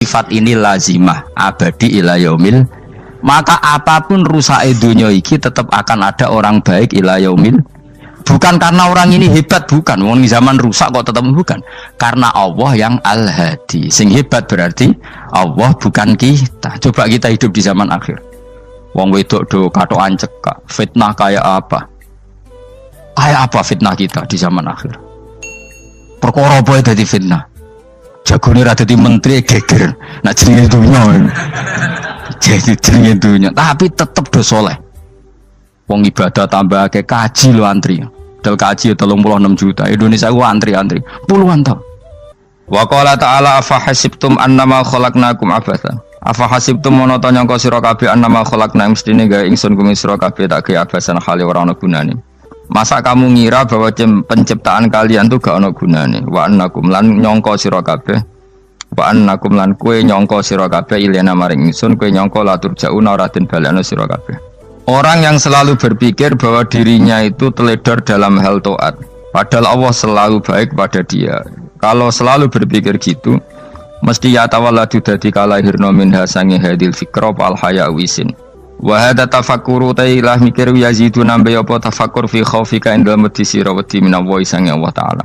sifat ini lazimah abadi ila yaumil, maka apapun rusak dunia iki tetap akan ada orang baik ila yaumil. Bukan karena orang ini hebat, bukan. Wong zaman rusak kok tetap bukan. Karena Allah yang Al-Hadi. Sing hebat berarti Allah, bukan kita. Coba kita hidup di zaman akhir. Wong wedok do katokan cekak, fitnah kayak apa? Kayak apa fitnah kita di zaman akhir? Perkara apa dadi fitnah? Jagone ra dadi menteri geger. Nak jenenge dunya. Jadi jenenge dunya, tapi tetep do saleh. Wong ibadah tambah ke kaji lo antri. Dal kaji 36 juta. Indonesia gua antri-antri puluhan tahun. Wa qala ta'ala afa hasibtum annama khalaqnakum abatha. Afa hasibtum monoton nyangka sira kabeh annama khalaqna mestine gawe ingsun kumi sira kabeh tak gawe abasan khali ora ana gunane. Masa kamu ngira bahwa penciptaan kalian tuh gak ana gunane? Wa annakum lan nyangka sira kabeh. Wa annakum lan kowe nyangka sira kabeh ilena maring ingsun kowe nyangka latur jauna ora den balekno sira kabeh. Orang yang selalu berpikir bahwa dirinya itu teledor dalam hal taat, padahal Allah selalu baik pada dia. Kalau selalu berpikir gitu, mesti ya tawalladu dadi kalahirna minha sangi hadil fikra al haya wisin. Wa hadza tafakkuru tailah mikir yazidu nambe apa tafakkur fi khaufika indal mudisira wedi minallahi sangi Allah taala.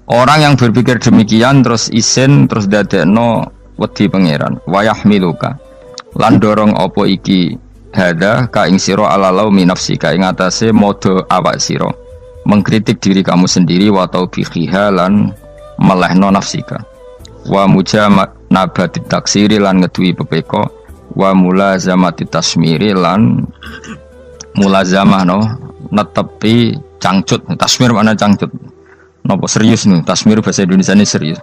Orang yang berpikir demikian terus isin terus dadekno wedi pangeran. Wa yahmiluka lan dorong apa iki hada ka ing sira alalau min nafsika ing atase modo awak sira mengkritik diri kamu sendiri wa taubihiha lan melehno nafsika wa mujamanabati taksiri lan ngeduwi pepeko wa mulazamati tasmiri lan mulazamah no netepi cangcut. Tasmir mana cangcut nopo serius nih, tasmir bahasa Indonesia ini serius.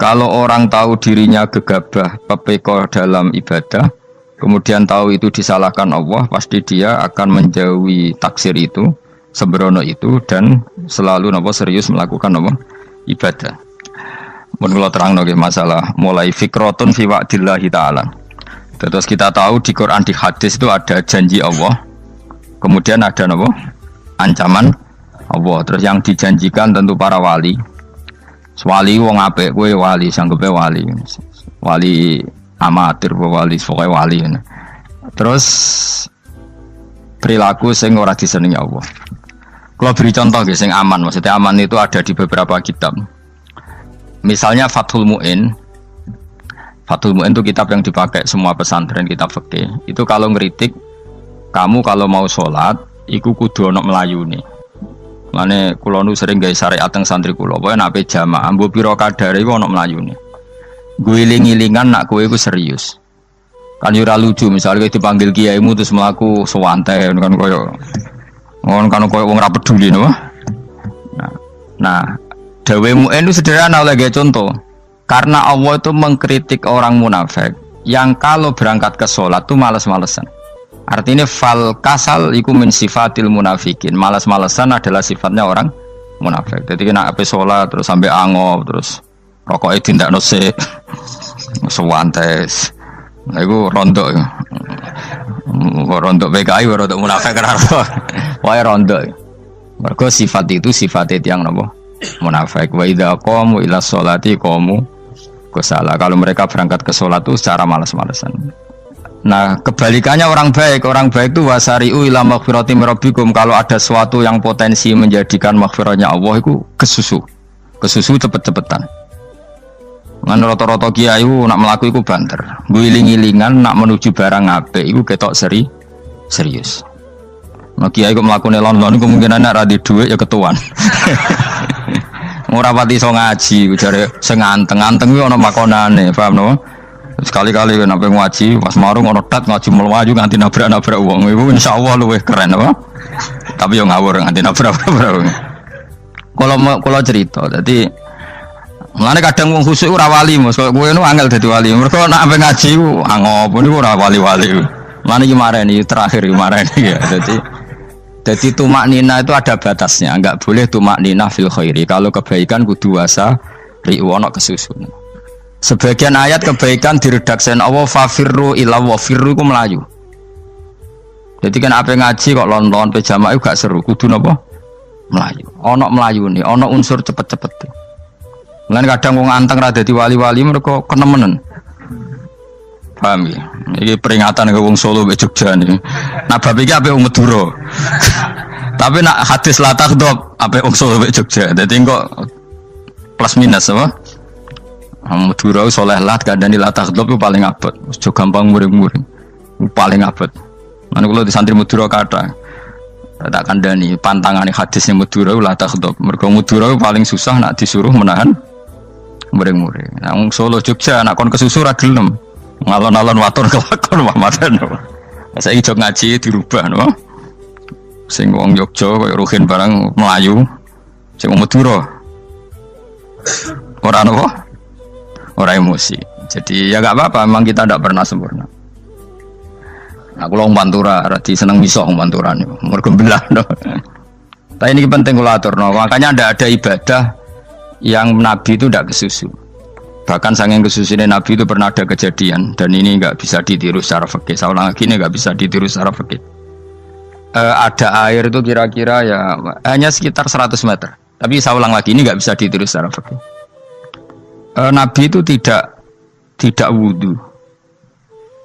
Kalau orang tahu dirinya gegabah pepeko dalam ibadah kemudian tahu itu disalahkan Allah, pasti dia akan menjauhi taksir itu, sembrono itu, dan selalu serius melakukan ibadah. Menurut terang masalah mulai fikrotun fi wa'dillahi ta'ala. Terus kita tahu di Quran di hadis itu ada janji Allah, kemudian ada ancaman Allah. Terus yang dijanjikan tentu para wali. Wali wong apik kowe wali, sanggepe wali. Wali amatir wali pokoknya wali. Terus perilaku sing ora disenengi Allah. Kalau beri contoh guys, sing aman, maksudnya aman itu ada di beberapa kitab. Misalnya Fathul Mu'in. Fathul Mu'in itu kitab yang dipakai semua pesantren, kitab fikih. Itu kalau ngeritik kamu kalau mau sholat, iku kudu ana melayune. Mane kula nu sering gawe syariat teng santri kula, pokoke nek jamaah mbuh pira kadare iku ana melayune. Guling-gilingan nak kowe iku serius. Kan yo ora lucu misalnya dipanggil kiaimu terus mlaku sewantai kan koyo wong ora peduli no. Nah, dawemu itu sederhana oleh contoh. Karena Allah itu mengkritik orang munafik yang kalau berangkat ke sholat tuh malas-malesan. Artinya fal kasal iku min sifatil munafikin. Malas-malesan adalah sifatnya orang munafik. Jadi kena ape sholat terus sampai angop terus rokoknya tindak nose sewantes. Nah itu rontok ya. Rontok PKI rontok munafik kenapa? Wah rontok. Mergo sifat itu sifat yang nopo munafik. Wa idza qamu ila sholati qamu kusala. Kalau mereka berangkat ke sholat itu secara malas-malesan. Nah kebalikannya orang baik itu wasari'u ila maghfirati rabbikum. Kalau ada sesuatu yang potensi menjadikan maghfirahnya Allah itu kesusu cepet-cepetan. Ngan rata-rata kiai nak melaku iku banter. Guling-gilingan nak menuju barang apik iku ketok serius. Nah kiai kok mlakune lon-lon kemungkinan nek ra di dhuwit ya ketuan. Ora pati iso ngaji, jare sing anteng-anteng kuwi ana makonane, paham no? Sekali-kali nek ngaji pas marung ana tat ngaji mlayu nganti nabrak-nabrak wong. Iku insyaallah luwih keren apa? Tapi yo ngawur nganti nabrak-nabrak. Kalau cerita, jadi mulane kadang wong khusuk ora wali, Mas. Kowe nu angel dadi wali. Mergo nek ampe ngaji ku angop niku ora wali-wali. Mulane iki mareni terakhir iki mareni ya. Jadi tumaknina itu ada batasnya, enggak boleh tumaknina fil khairi. Kalau kebaikan kudu wasa ri'u ana kesusun. Sebagian ayat kebaikan diredaksen Allah fafirru ila wa firru ku melayu. Jadi kan ape ngaji kok lon-lon pe jamaah gak seru, kudu napa? Melayu. Ana melayune, ana unsur cepet-cepet. Mulane kadang wong anteng ra dadi wali-wali mergo kenemenen. Paham ya? Ini peringatan ke wong Solo mbek Jogja nih. Nah bab iki ape wong Madura. Tapi nak hadis la takhdhab ape wong Solo mbek Jogja. Dadi kok plus minus apa? Madura soleh lah kandhani la takhdhab paling abot. Aja gampang muring-muring. Paling abot. Lan kula di santri Madura kata tak kandhani pantangane hadisnya Madura la takhdhab. Mergo Madura paling susah nak disuruh menahan muring-muring. Nah wong Solo Jogja nak kon kesusu ra gelem. Ngalon-alon waton kelakon Muhammadan. Saiki jog ngaji dirubah no. Sing wong Jogja koyo Ruhin barang Melayu. Sing wong Madura. Ora napa? Ora emosi. Jadi ya enggak apa-apa, memang kita tidak pernah sempurna. Nah, kula wong Pantura radi seneng miso wong Pantura niku. Mergo belah no. Tapi ini penting kula aturno. Makanya ndak ada ibadah yang Nabi itu tidak kesusu. Bahkan saking kesusunya Nabi itu pernah ada kejadian dan ini nggak bisa ditiru secara fikih. Saya ulang lagi ini nggak bisa ditiru secara fikih. Ada air itu kira-kira ya hanya sekitar 100 meter. Tapi saya ulang lagi ini nggak bisa ditiru secara fikih. Nabi itu tidak wudu,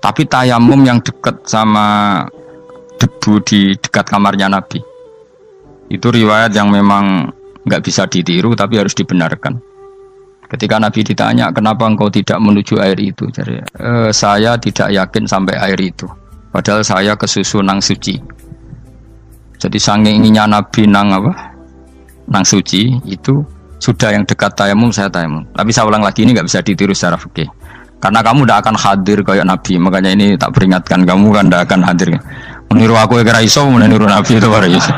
tapi tayamum yang dekat sama debu di dekat kamarnya Nabi. Itu riwayat yang memang nggak bisa ditiru tapi harus dibenarkan. Ketika Nabi ditanya, kenapa engkau tidak menuju air itu? Jadi, saya tidak yakin sampai air itu. Padahal saya kesusu nang suci. Jadi saking inginnya Nabi nang suci itu sudah yang dekat tayamum saya tayamum. Tapi saya ulang lagi ini nggak bisa ditiru secara fikih. Karena kamu tidak akan hadir kayak Nabi. Makanya ini tak peringatkan kamu kan tidak akan hadir. Meniru aku kira iso, meniru Nabi itu baru iso.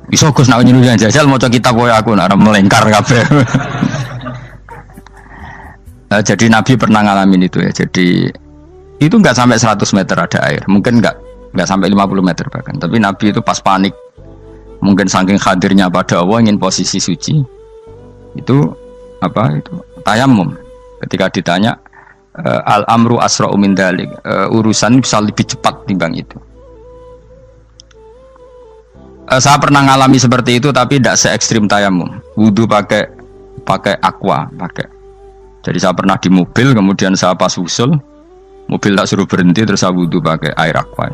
Iso Gus nak nyuruh jajal maca kitab koyo aku nak melengkar kabeh. Jadi Nabi pernah ngalamin itu ya. Jadi itu enggak sampai 100 meter ada air. Mungkin enggak sampai 50 meter bahkan. Tapi Nabi itu pas panik. Mungkin saking hadirnya pada Allah ingin posisi suci. Itu tayamum. Ketika ditanya al-amru asra'u min dzalik. Urusan bisa lebih cepat timbang itu. Saya pernah ngalami seperti itu tapi tidak se ekstrim tayamum. Wudu pakai aqua, pakai. Jadi saya pernah di mobil, kemudian saya pas usul, mobil tak suruh berhenti terus saya wudu pakai air aqua.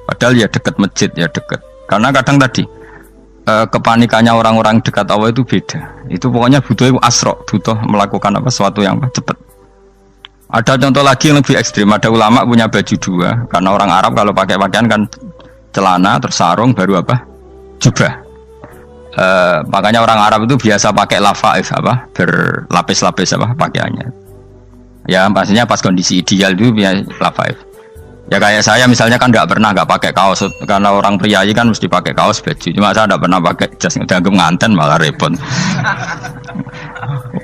Padahal ya dekat masjid ya dekat. Karena kadang tadi kepanikannya orang-orang dekat Allah itu beda. Itu pokoknya butuh asro, butuh melakukan sesuatu yang cepat. Ada contoh lagi yang lebih ekstrim. Ada ulama punya baju dua, karena orang Arab kalau pakai pakaian kan celana terus sarung baru jubah. Makanya orang Arab itu biasa pakai lafaif berlapis-lapis pakaiannya. Ya pastinya pas kondisi ideal itu biasa lafaif. Ya kayak saya misalnya kan nggak pakai kaos karena orang priayi kan mesti pakai kaos baju. Cuma saya nggak pernah pakai jas dianggap nganten malah repot.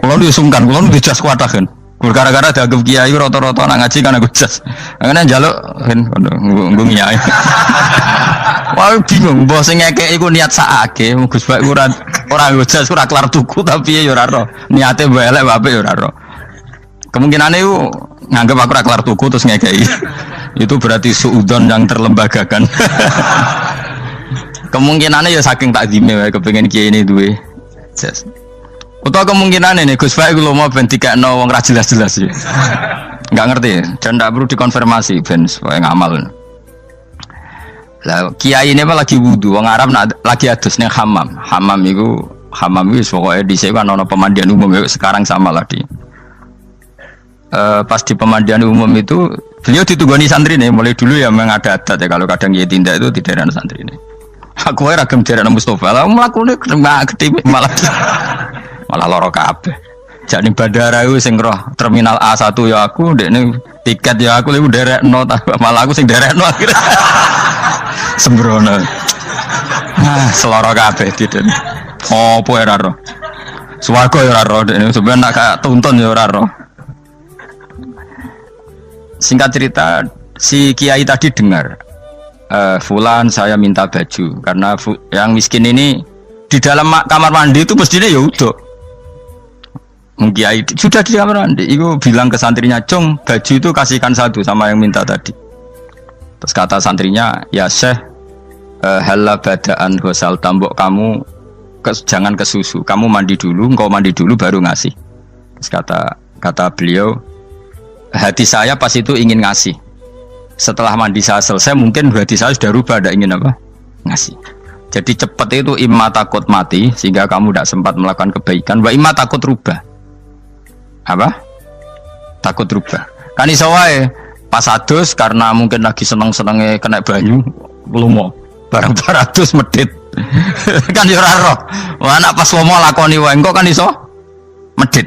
Kalau disungkan, kalau di jas kuat kan. Gara-gara dianggap kiai roto-roto nak ngaji kan aku jas. Karena jaluk kan nggung nyai. Wah bingung, bos ngekek iku niat sakake, Gus Bak ora jas ora kelar tuku tapi ya ora ro. Niate elek wae ya ora ro. Kemungkinane iku nganggep aku ora kelar tuku terus ngekeki. Itu berarti suudzon yang terlembagakan. Kemungkinane ya saking takzime wae kepengin kiai ini duwe jas. Utawa kemungkinane nih Gus Bak iku lomo ben dikekno wong ra jelas-jelas ya. Enggak ngerti dan ndak perlu dikonfirmasi ben supaya ngamal. Lah kiai ini lagi wudu, wong Arab lagi adus ning hammam. Hammam itu pokoknya di sini kan ada pemandian umum sekarang sama lah di. Pas di pemandian umum itu beliau ditugani santri nih, mulai dulu ya memang ada adat ya kalau kadang dia tindak itu tidak ada santri nih. Aku ragam jaran Mustafa, lah melakukan gede malah loro kabeh. Jadi bandara itu sing roh terminal A1 ya aku, dekne tiket ya aku lagi derekno, malah aku sing derekno akhirnya. Sembrono. Seloro kabeh tidak. Apa ora ro. Swarga ya ora ro, dene sampeyan nak tuntun ya ora ro. Singkat cerita, si kiai tadi dengar fulan saya minta baju karena yang miskin ini di dalam kamar mandi itu mestinya ya udah. Kiai sudah di kamar mandi, itu bilang ke santrinya, "Cung, baju itu kasihkan satu sama yang minta tadi." Terus kata santrinya, "Ya Syekh, hala badaan gosal tambok kamu jangan ke susu, kamu mandi dulu, engkau mandi dulu baru ngasih." Terus kata beliau, hati saya pas itu ingin ngasih. Setelah mandi saya selesai, mungkin hati saya sudah rubah, ada ingin apa? Ngasih. Jadi cepat itu imma takut mati, sehingga kamu tidak sempat melakukan kebaikan. Wa imma takut rubah. Apa? Takut rubah. Kan iso wae pas adus karena mungkin lagi seneng-senenge kena banyu, lumo. Barang 200 medit. Kan yo ora roh. Wah anak pas lomo lakoni wae engko kan iso medit.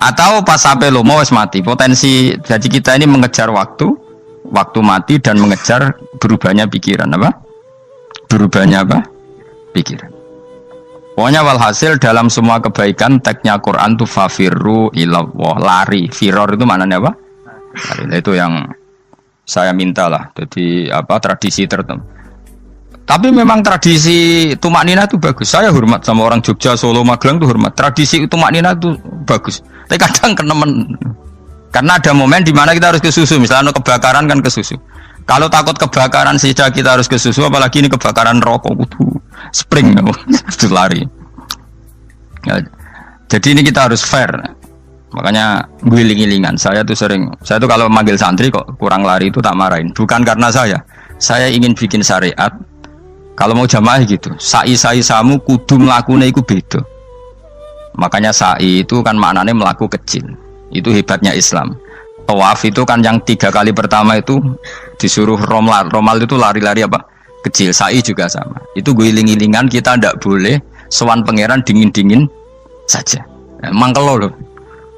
Atau pas sampai lomo wis mati. Potensi jadi kita ini mengejar waktu mati dan mengejar berubahnya pikiran apa? Berubahnya apa? Pikiran. Pokoknya walhasil dalam semua kebaikan teksnya Quran tuh fafirru ilallah, lari. Firor itu maknanya apa? Lari. Itu yang saya minta lah. Jadi apa tradisi tertentu. Tapi memang tradisi tumak nina itu bagus. Saya hormat sama orang Jogja, Solo, Magelang tuh hormat. Tradisi tumak nina itu bagus. Tapi kadang kenemen. Karena ada momen di mana kita harus ke susu. Misalnya kebakaran kan ke susu. Kalau takut kebakaran sejak kita harus ke susu, apalagi ini kebakaran rokok, kudu spring, kudu lari. Ya, jadi ini kita harus fair. Makanya guling-gilingan. Saya tuh kalau manggil santri kok kurang lari itu tak marahin. Bukan karena saya ingin bikin syariat. Kalau mau jamaah gitu, sa'i samu kudu mlakune iku beda. Makanya sa'i itu kan maknanya melaku kecil. Itu hebatnya Islam. Tawaf itu kan yang 3 kali pertama itu disuruh romal itu lari-lari apa? Kecil. Sa'i juga sama. Itu guling-gilingan, kita ndak boleh sowan pangeran dingin-dingin saja. Mangkel loh.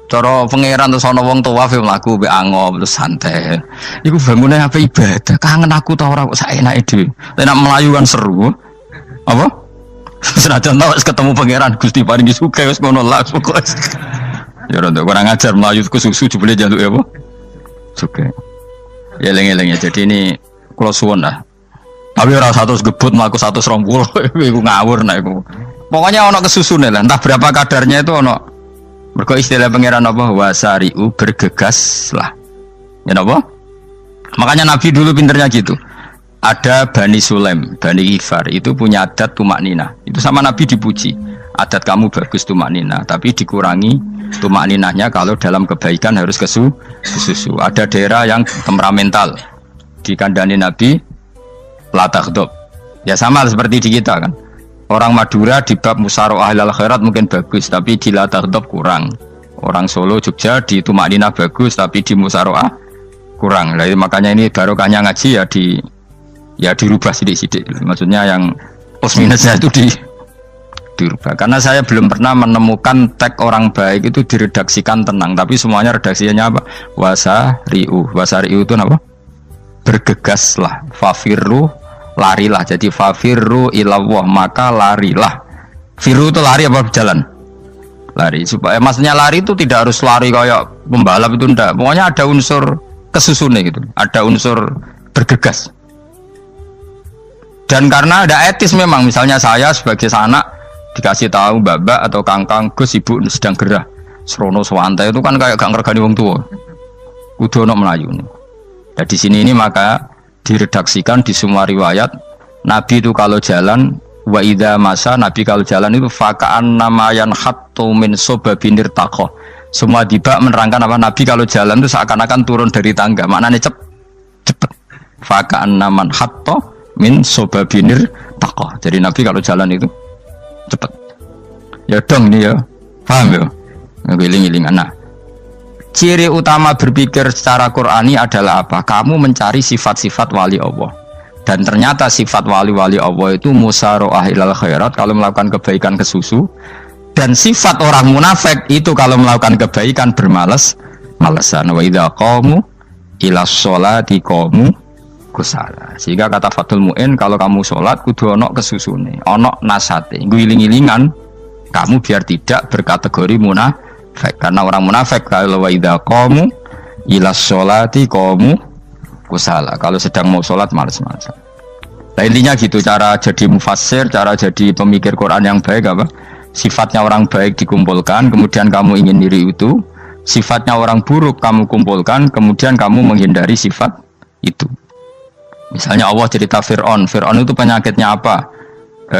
Cara pangeran terus ana wong tawaf mlaku mbek angop terus santai. Iku bangune apa ibadah. Kangen aku ta ora kok saenake dhewe. Nek melayu kan seru. Apa? Senajan wis ketemu pangeran Gusti paringi sugih wis ngono lah pokoke. Ya ora kurang ajar melayu ke susu jebule jaluk ya apa? Sugih. Ya eling-eling ya. Jadi ini kula suwun lah. Tapi ora 100 gebut mlaku 120 iku ngawur nek iku. Pokoknya ana kesusune lah, entah berapa kadarnya itu ana. Mergo istilah pangeran apa wasari'u bergegas lah. Ya napa? Makanya Nabi dulu pinternya gitu. Ada Bani Sulaim, Bani Ghifar itu punya adat tumak nina. Itu sama Nabi dipuji. Adat kamu bagus tumak nina, tapi dikurangi tumak ninahnya kalau dalam kebaikan harus ke susu. Ada daerah yang temperamental. Dikandani Nabi la taghdab. Ya sama seperti di kita kan. Orang Madura di bab musyawarah ahlal khairat mungkin bagus, tapi di la taghdab kurang. Orang Solo, Jogja di tumak ninah bagus, tapi di musyawarah kurang. Jadi makanya ini barokahnya ngaji ya dirubah sidik-sidik. Maksudnya yang plus minusnya itu dirubah. Karena saya belum pernah menemukan tag orang baik itu diredaksikan tenang, tapi semuanya redaksinya apa? Wasari'u itu apa? Bergegaslah, fafirru, larilah. Jadi fafirru ilallah, maka larilah. Firu itu lari apa berjalan? Lari. Supaya maksudnya lari itu tidak harus lari kayak pembalap itu enggak. Pokoknya ada unsur kesusune gitu. Ada unsur bergegas. Dan karena ada etis memang, misalnya saya sebagai anak dikasih tahu babak atau kangkang Gus ibu sedang gerah serono swantai itu kan kayak gak ngergani wong tua kudu ono melayu nih. Nah di sini ini maka diredaksikan di semua riwayat Nabi itu kalau jalan wa idza masa, Nabi kalau jalan itu fakaan namayan hattu min sobabinir takoh. Semua dibak menerangkan apa Nabi kalau jalan itu seakan-akan turun dari tangga, maknanya cepet fakaan naman hatto min sobabinir takoh. Jadi Nabi kalau jalan itu cepet. Ya dong ini ya, paham ya? Ngiling-ngilingan. Nah, ciri utama berpikir secara Qur'ani adalah apa? Kamu mencari sifat-sifat wali Allah. Dan ternyata sifat wali-wali Allah itu musyaroah ilal khairat, kalau melakukan kebaikan ke susu. Dan sifat orang munafik itu kalau melakukan kebaikan bermalas-malesan. Wa idza qamu ila sholati qamu kusala. Sehingga kata Fathul Mu'in, kalau kamu sholat kudu ono kesusune, ono nasate, guling-gilingan kamu biar tidak berkategori munafik. Karena orang munafik kalau wa idza qamu ila sholati qamu kusala, kalau sedang mau sholat malas-malasan. Nah intinya gitu, cara jadi mufassir, cara jadi pemikir Quran yang baik apa? Sifatnya orang baik dikumpulkan, kemudian kamu ingin diri itu. Sifatnya orang buruk kamu kumpulkan, kemudian kamu menghindari sifat itu. Misalnya Allah cerita Fir'aun itu penyakitnya apa?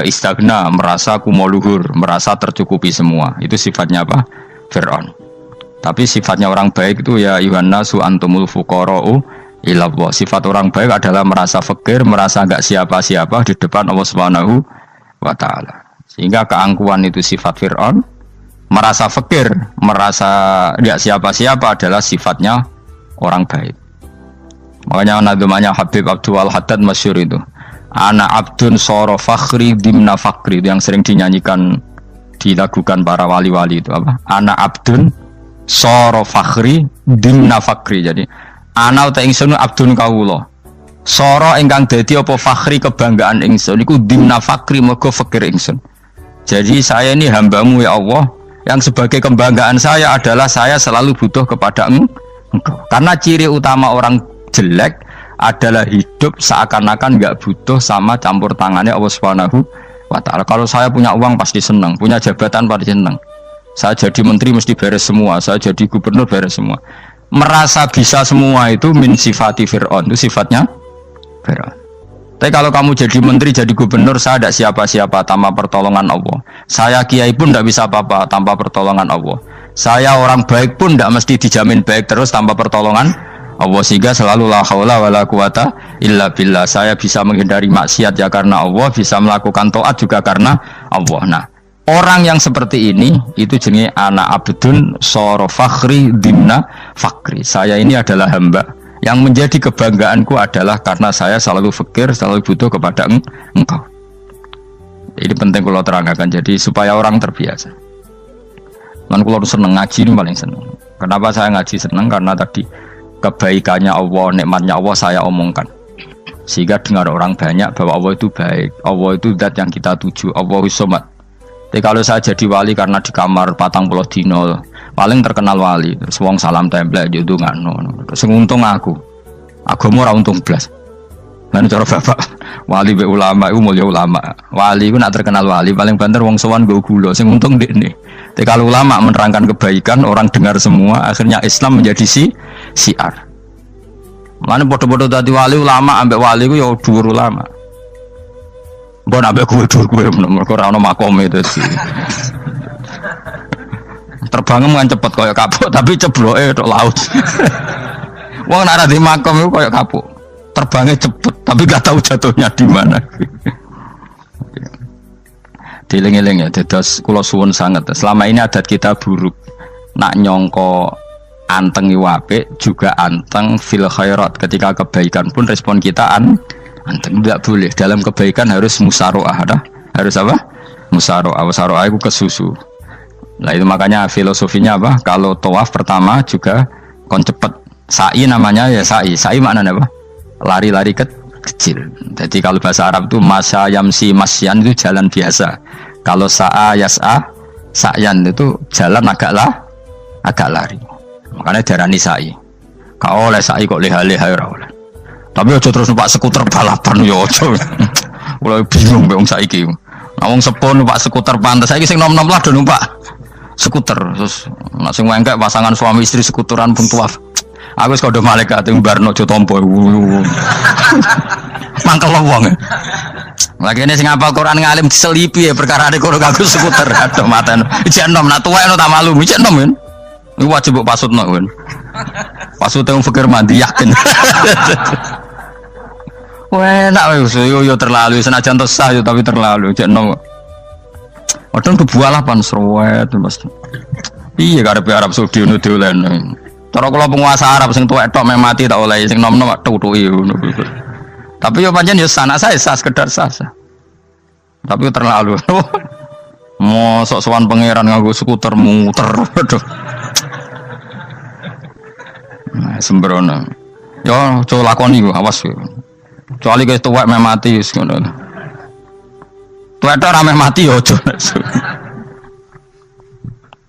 Istagna, merasa kumoluhur, merasa tercukupi semua. Itu sifatnya apa? Fir'aun. Tapi sifatnya orang baik itu ya yuhannasu antumul fuqara'u ilallah. Sifat orang baik adalah merasa fakir, merasa enggak siapa-siapa di depan Allah Subhanahu wa taala. Sehingga keangkuhan itu sifat Fir'aun, merasa fakir, merasa enggak siapa-siapa adalah sifatnya orang baik. Makanya nadumanya Habib Abdul Haddad masyhur itu. Ana abdun soro fakhri dimna fakri, itu yang sering dinyanyikan dilakukan para wali-wali itu apa? Ana abdun soro fakhri dimna fakri. Jadi ana uta ingsun abdun kawula. Soro ingkang dadi apa fakhri kebanggaan ingsun iku dimna fakri mergo fakir ingsun. Jadi saya ini hambamu ya Allah, yang sebagai kebanggaan saya adalah saya selalu butuh kepada engkau. Karena ciri utama orang jelek adalah hidup seakan-akan nggak butuh sama campur tangannya Allah Subhanahu wa taala. Kalau saya punya uang pasti senang, punya jabatan pasti senang. Saya jadi menteri mesti beres semua, saya jadi gubernur beres semua. Merasa bisa semua itu min sifati Fir'aun, itu sifatnya Fir'aun. Tapi kalau kamu jadi menteri, jadi gubernur, saya tidak siapa-siapa tanpa pertolongan Allah. Saya kiai pun tidak bisa apa-apa tanpa pertolongan Allah. Saya orang baik pun tidak mesti dijamin baik terus tanpa pertolongan Allah. Sehingga selalu la haula wala quwata illa billah. Saya bisa menghindari maksiat ya karena Allah, bisa melakukan taat juga karena Allah. Nah, orang yang seperti ini itu jenenge ana abdun soro fakhri dimna fakri. Saya ini adalah hamba yang menjadi kebanggaanku adalah karena saya selalu fakir, selalu butuh kepada engkau. Ini penting kalau terangkan, jadi supaya orang terbiasa. Dan kalau seneng ngaji ini paling seneng. Kenapa saya ngaji seneng? Karena tadi kebaikannya Allah, nikmatnya Allah saya omongkan. Sehingga dengar orang banyak bahwa Allah itu baik, Allah itu zat yang kita tuju, Allahus Somad. Jadi kalau saya jadi wali karena di kamar 40 dino paling terkenal wali, terus wong salam template yo ndongakno. Terus untung aku ora untung blas. Lan cara bapak wali be ulama iku mulya ulama. Wali iku nak terkenal wali paling banter wong sowan nggo gula, sing untung ndekne. Tapi kalau ulama menerangkan kebaikan, orang dengar semua, akhirnya Islam menjadi siar. Mana bodoh-bodoh tadi wali ulama ambek wali ku ya dhuwur ulama. Mbok ambek kuwe dhuwur kuwe mergo ora ono makome dadi. Terbangem kan cepet kaya kapuk tapi cebloke tok laut. Wong nek ora di makom iku kaya kapuk. Terbangnya cepet tapi gak tahu jatuhnya di mana. Dieling-eling ya, dados kula suwun sanget. Selama ini adat kita buruk. Nak nyongko anteng apik juga anteng fil khairat. Ketika kebaikan pun respon kita anteng, tidak boleh. Dalam kebaikan harus musaroah, harus apa? Musaroah. Musaroah itu kesusu. Nah itu makanya filosofinya apa? Kalau tawaf pertama juga kon cepet. Sa'i namanya ya sa'i. Sa'i maknanya apa? Lari-lari kecil. Jadi kalau bahasa Arab itu masya yamsi masyan itu jalan biasa. Kalau sa'a yas'a sa'yan itu jalan agak lari. Makanya darani sa'i. Kau oleh sa'i kok leha-leha ora oleh. Tapi aja terus numpak skuter balapan yo aja. Mulai bingung wong saiki. Nah wong sepuh numpak skuter pantes saiki sing nom-nom lah do numpak skuter terus langsung wengkek pasangan suami istri skuteran pun tuaf. Aku wis kodho malaikat ing barno aja tampa. Mangkel wong. Lagi ini sing hafal Quran ngalim diselipi ya perkara ade kono kanggo skuter. Aduh maten. Ijek enom nak tuwek tak malu. Ijek enom kan. Iku wajib mbok pasutno kan. Pasute wong fikir mandi yakin. Wah, nak yo terlalu senajan to sah yo tapi terlalu ijek enom. Padahal kebualah pan serwet Mas. Iya karepe Arab Saudi ngono dolen. Cara kula penguasa Arab sing tuwek tok meh mati tak oleh sing nom-nom tutuki ngono. Tapi yo pancen yo sanak saya sah sekedar sah. Tapi terlalu. Mosok sowan pangeran nganggo skuter muter. Aduh. Nah, sembrono. Yo coba lakoni ku awas yo. Kecuali guys tuwek meh mati wis ngono. Tuwek ora meh mati yo aja.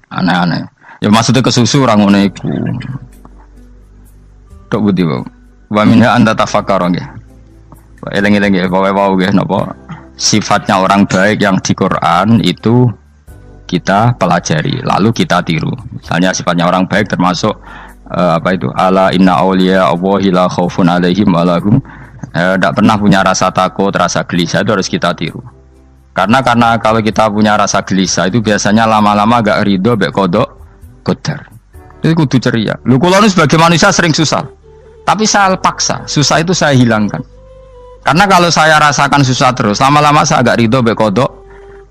Aneh-aneh. Ya maksudnya kesusu orang ngono iku. Tok budi wae. Wa minha anta tafakkar nggih. Eleng-eleng nggih wae nggih napa sifatnya orang baik yang di Quran itu kita pelajari lalu kita tiru. Misalnya sifatnya orang baik termasuk apa itu ala inna auliya Allahi la khaufun alaihim wa lahum tidak pernah punya rasa takut, rasa gelisah, itu harus kita tiru. Karena kalau kita punya rasa gelisah itu biasanya lama-lama agak ridho, bek kodok, kodar. Itu kudu ceria. Lu kula nu sebagai manusia sering susah. Tapi saya paksa, susah itu saya hilangkan. Karena kalau saya rasakan susah terus, lama-lama saya agak ridho be kodok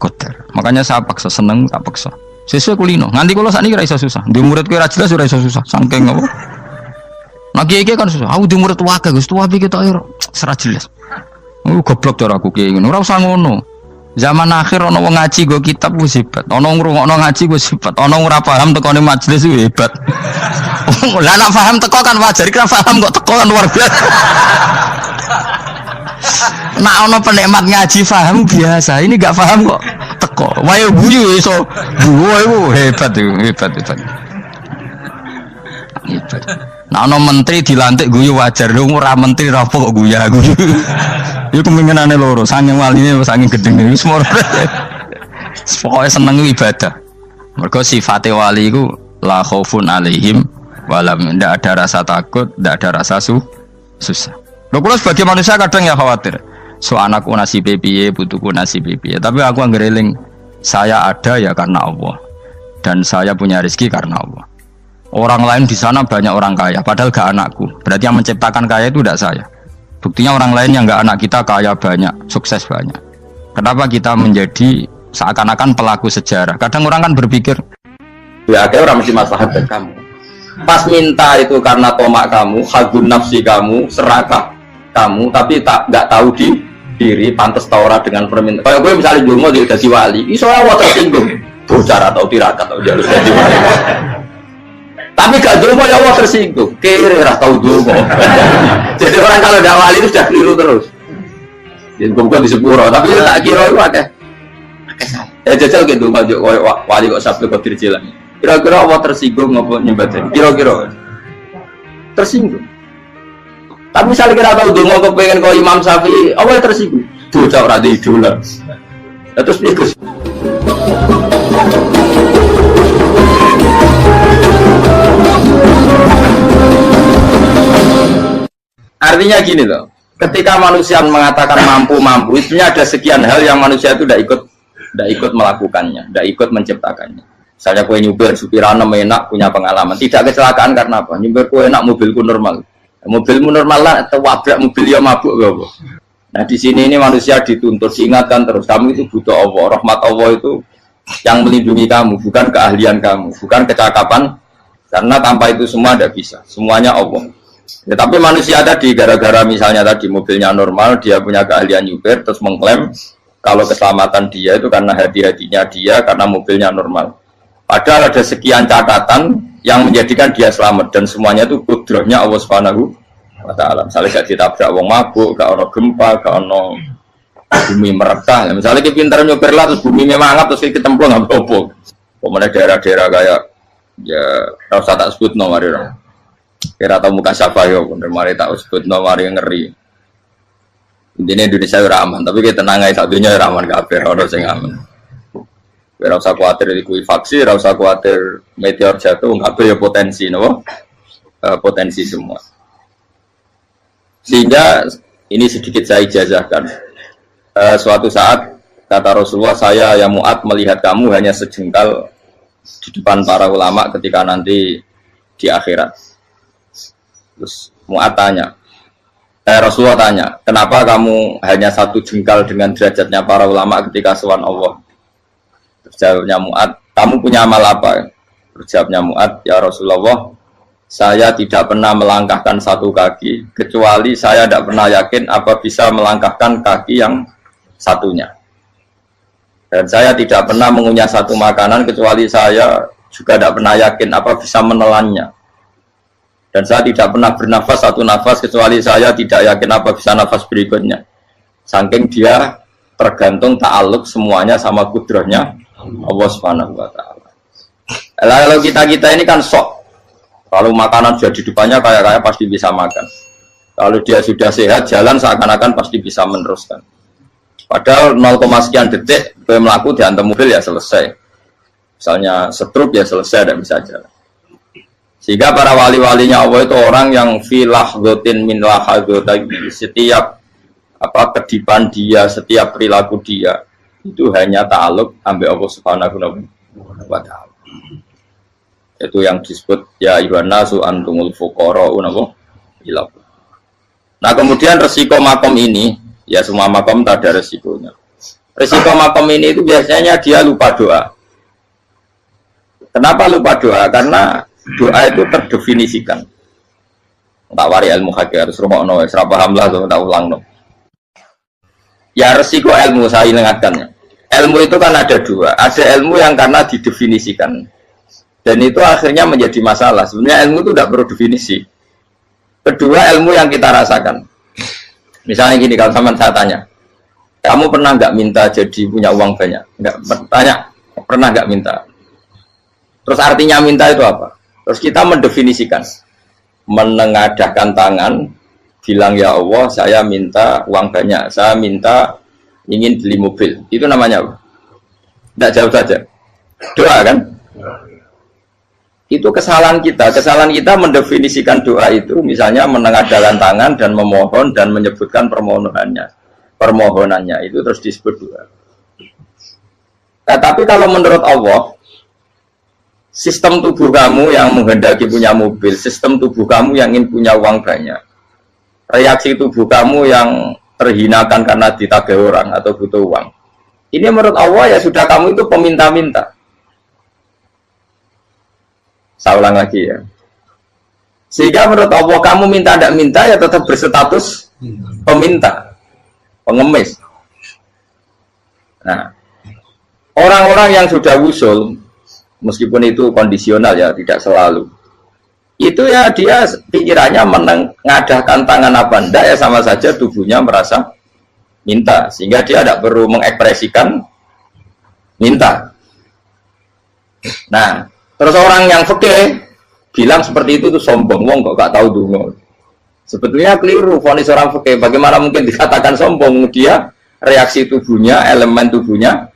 kotor. Makanya saya paksa, seneng tak paksa. Sesuai kulino. Nganti kula sakniki ra iso susah. Di murid kowe ra jelas ora iso susah. Saking apa? Nah kiai kan susah. Aku di murid wae Gus, tuwa iki tok ora jelas. Goblok cara aku kiai ngono. Ora usah ngono. Zaman akhir ana wong ngaji go kitab wis hebat. Ana ngrungokno ngaji wis hebat. Ana ora paham tekone majelis wis hebat. Lah nek paham teko kan wajar, kira paham kok teko kan luar biasa. Nak ana penikmat ngaji paham biasa. Ini enggak paham kok teko. Wae guyu iso. Guyu hebat itu, hebat. Hebat. Nah, ana menteri dilantik guyu wajar, lho ora menteri ra kok guyu. Iku kemungkinane loro, saking waline saking gedene wis moro. Pokoke seneng ibadah. Mergo sifate wali iku la khaufun alaihim walam, ndak ada rasa takut, ndak ada rasa susah. Lho kula sebagai manusia kadang ya khawatir. So anakku nasibe piye, putuku nasibe piye. Tapi aku anggereling saya ada ya karena Allah. Dan saya punya rezeki karena Allah. Orang lain di sana banyak orang kaya, padahal gak anakku. Berarti yang menciptakan kaya itu tidak saya. Buktinya orang lain yang gak anak kita kaya banyak, sukses banyak. Kenapa kita menjadi seakan-akan pelaku sejarah? Kadang orang kan berpikir, ya kayak orang mesti maslahat buat kamu. Pas minta itu karena tomak kamu, hagun nafsi kamu, serakah kamu, tapi gak tahu diri, pantas taura dengan permintaan. Kalau gue misalnya dulu dia jadi wali, ini soalnya tersinggung, bocor atau tirakat atau jalur jadi wali. Tapi gak dulu ya Allah tersinggung, kira tahu dulu. Jadi orang kalau tidak wali itu sudah keliru terus. Jadi bukan di sepuro, tapi tak kira itu ada. Jajal gitu maju wali kok sabtu kok dirjilan. Kira-kira Allah tersinggung ngapa nyembah? Kira-kira tersinggung. Tapi misalnya kira tahu dulu kok pengen kau Imam Syafi'i, Allah tersinggung. Bocah ora di idola. Terus ikut. Artinya gini loh, ketika manusia mengatakan mampu, itu ada sekian hal yang manusia itu tidak ikut melakukannya, tidak ikut menciptakannya. Misalnya kue nyupir, supirana enak, punya pengalaman, tidak kecelakaan karena apa? Nyupir kue enak, mobilku normal, mobilmu normal lah, atau wabrak mobil ya mabuk gak? Nah di sini ini manusia dituntut, diingatkan terus, kamu itu butuh Allah, rahmat Allah itu yang melindungi kamu, bukan keahlian kamu, bukan kecakapan, karena tanpa itu semua tidak bisa, semuanya Allah. Ya, tapi manusia tadi gara-gara misalnya tadi mobilnya normal, dia punya keahlian nyupir, terus mengklaim kalau keselamatan dia itu karena hati-hatinya dia, karena mobilnya normal. Padahal ada sekian catatan yang menjadikan dia selamat dan semuanya itu kudrahnya Allah Subhanahu wa Ta'ala. Misalnya gak ditabrak wong mabuk, gak ono gempa, gak ono bumi merekah. Misalnya kita pintar nyupir lah, terus bumi mangap, terus kita templung nggak apa-apa. Kemudian daerah-daerah kayak ya rasa tak sebut nomor itu. Kira tahu muka siapa yo, bener mari tak sebut nomor yang ngeri. Intinya Indonesia ora aman, tapi kita tenangai satunya ora aman kabeh, ora sing aman. Ora usah kuwatir dikuwi faksi, ora usah kuwatir meteor jatuh, kabeh ya potensi napa? Potensi semua. Sehingga ini sedikit saya ijazahkan. Suatu saat kata Rasulullah, saya yang Mu'ad melihat kamu hanya sejengkal di depan para ulama ketika nanti di akhirat. Terus Mu'ad tanya, Rasulullah tanya, kenapa kamu hanya satu jengkal dengan derajatnya para ulama ketika sowan Allah? Terjawabnya Mu'ad, kamu punya amal apa? Terjawabnya Mu'ad, ya Rasulullah, saya tidak pernah melangkahkan satu kaki, kecuali saya tidak pernah yakin apa bisa melangkahkan kaki yang satunya. Dan saya tidak pernah mengunyah satu makanan, kecuali saya juga tidak pernah yakin apa bisa menelannya. Dan saya tidak pernah bernafas satu nafas kecuali saya tidak yakin apa bisa nafas berikutnya. Saking dia tergantung ta'aluk semuanya sama kudrahnya Allah Subhanahu wa Ta'ala. Kalau kita ini kan sok. Kalau makanan sudah di depannya kayak pasti bisa makan. Kalau dia sudah sehat, jalan seakan-akan pasti bisa meneruskan. Padahal 0, sekian detik gue melaku dihantam mobil ya selesai. Misalnya stroke ya selesai, tidak bisa jalan. Sehingga para wali-walinya Allah itu orang yang filah gotin min lahadotagi, setiap kedipan dia, setiap perilaku dia itu hanya ta'aluk ambil Allah Subhanahu wa Ta'ala. Itu yang disebut ya ayyuhannasu antumul fuqara'u ila. Nah kemudian resiko makom ini, ya semua makom tak ada resikonya. Resiko makom ini itu biasanya dia lupa doa. Kenapa lupa doa? Karena doa itu terdefinisikan. Tak wari ilmu hakir, harus rumah serap paham lah, tak ulang no. Ya resiko ilmu saya ingatkan. Ilmu itu kan ada dua. Ada ilmu yang karena didefinisikan, dan itu akhirnya menjadi masalah. Sebenarnya ilmu itu tidak perlu definisi. Kedua ilmu yang kita rasakan. Misalnya gini, kalau sama saya tanya, kamu pernah nggak minta jadi punya uang banyak? Nggak tanya, pernah nggak minta? Terus artinya minta itu apa? Terus kita mendefinisikan, menengadahkan tangan, bilang ya Allah, saya minta uang banyak, saya minta ingin beli mobil. Itu namanya apa? Tidak jauh saja. Doa kan? Itu kesalahan kita. Kesalahan kita mendefinisikan doa itu, misalnya menengadahkan tangan dan memohon dan menyebutkan permohonannya itu terus disebut doa. Nah, tapi kalau menurut Allah, sistem tubuh kamu yang menghendaki punya mobil, sistem tubuh kamu yang ingin punya uang banyak, reaksi tubuh kamu yang terhinakan karena ditagih orang atau butuh uang, ini menurut Allah ya sudah kamu itu peminta-minta. Saya ulang lagi ya. Sehingga menurut Allah kamu minta tidak minta ya tetap berstatus peminta, pengemis. Nah, orang-orang yang sudah wusul, meskipun itu kondisional ya, tidak selalu. Itu ya dia pikirannya menengadahkan tangan apa enggak ya sama saja tubuhnya merasa minta. Sehingga dia tidak perlu mengekspresikan minta. Nah, terus orang yang fikih bilang seperti itu tuh sombong, wong kok gak tahu dungo. Sebetulnya keliru vonis orang fikih. Bagaimana mungkin dikatakan sombong? Dia reaksi tubuhnya, elemen tubuhnya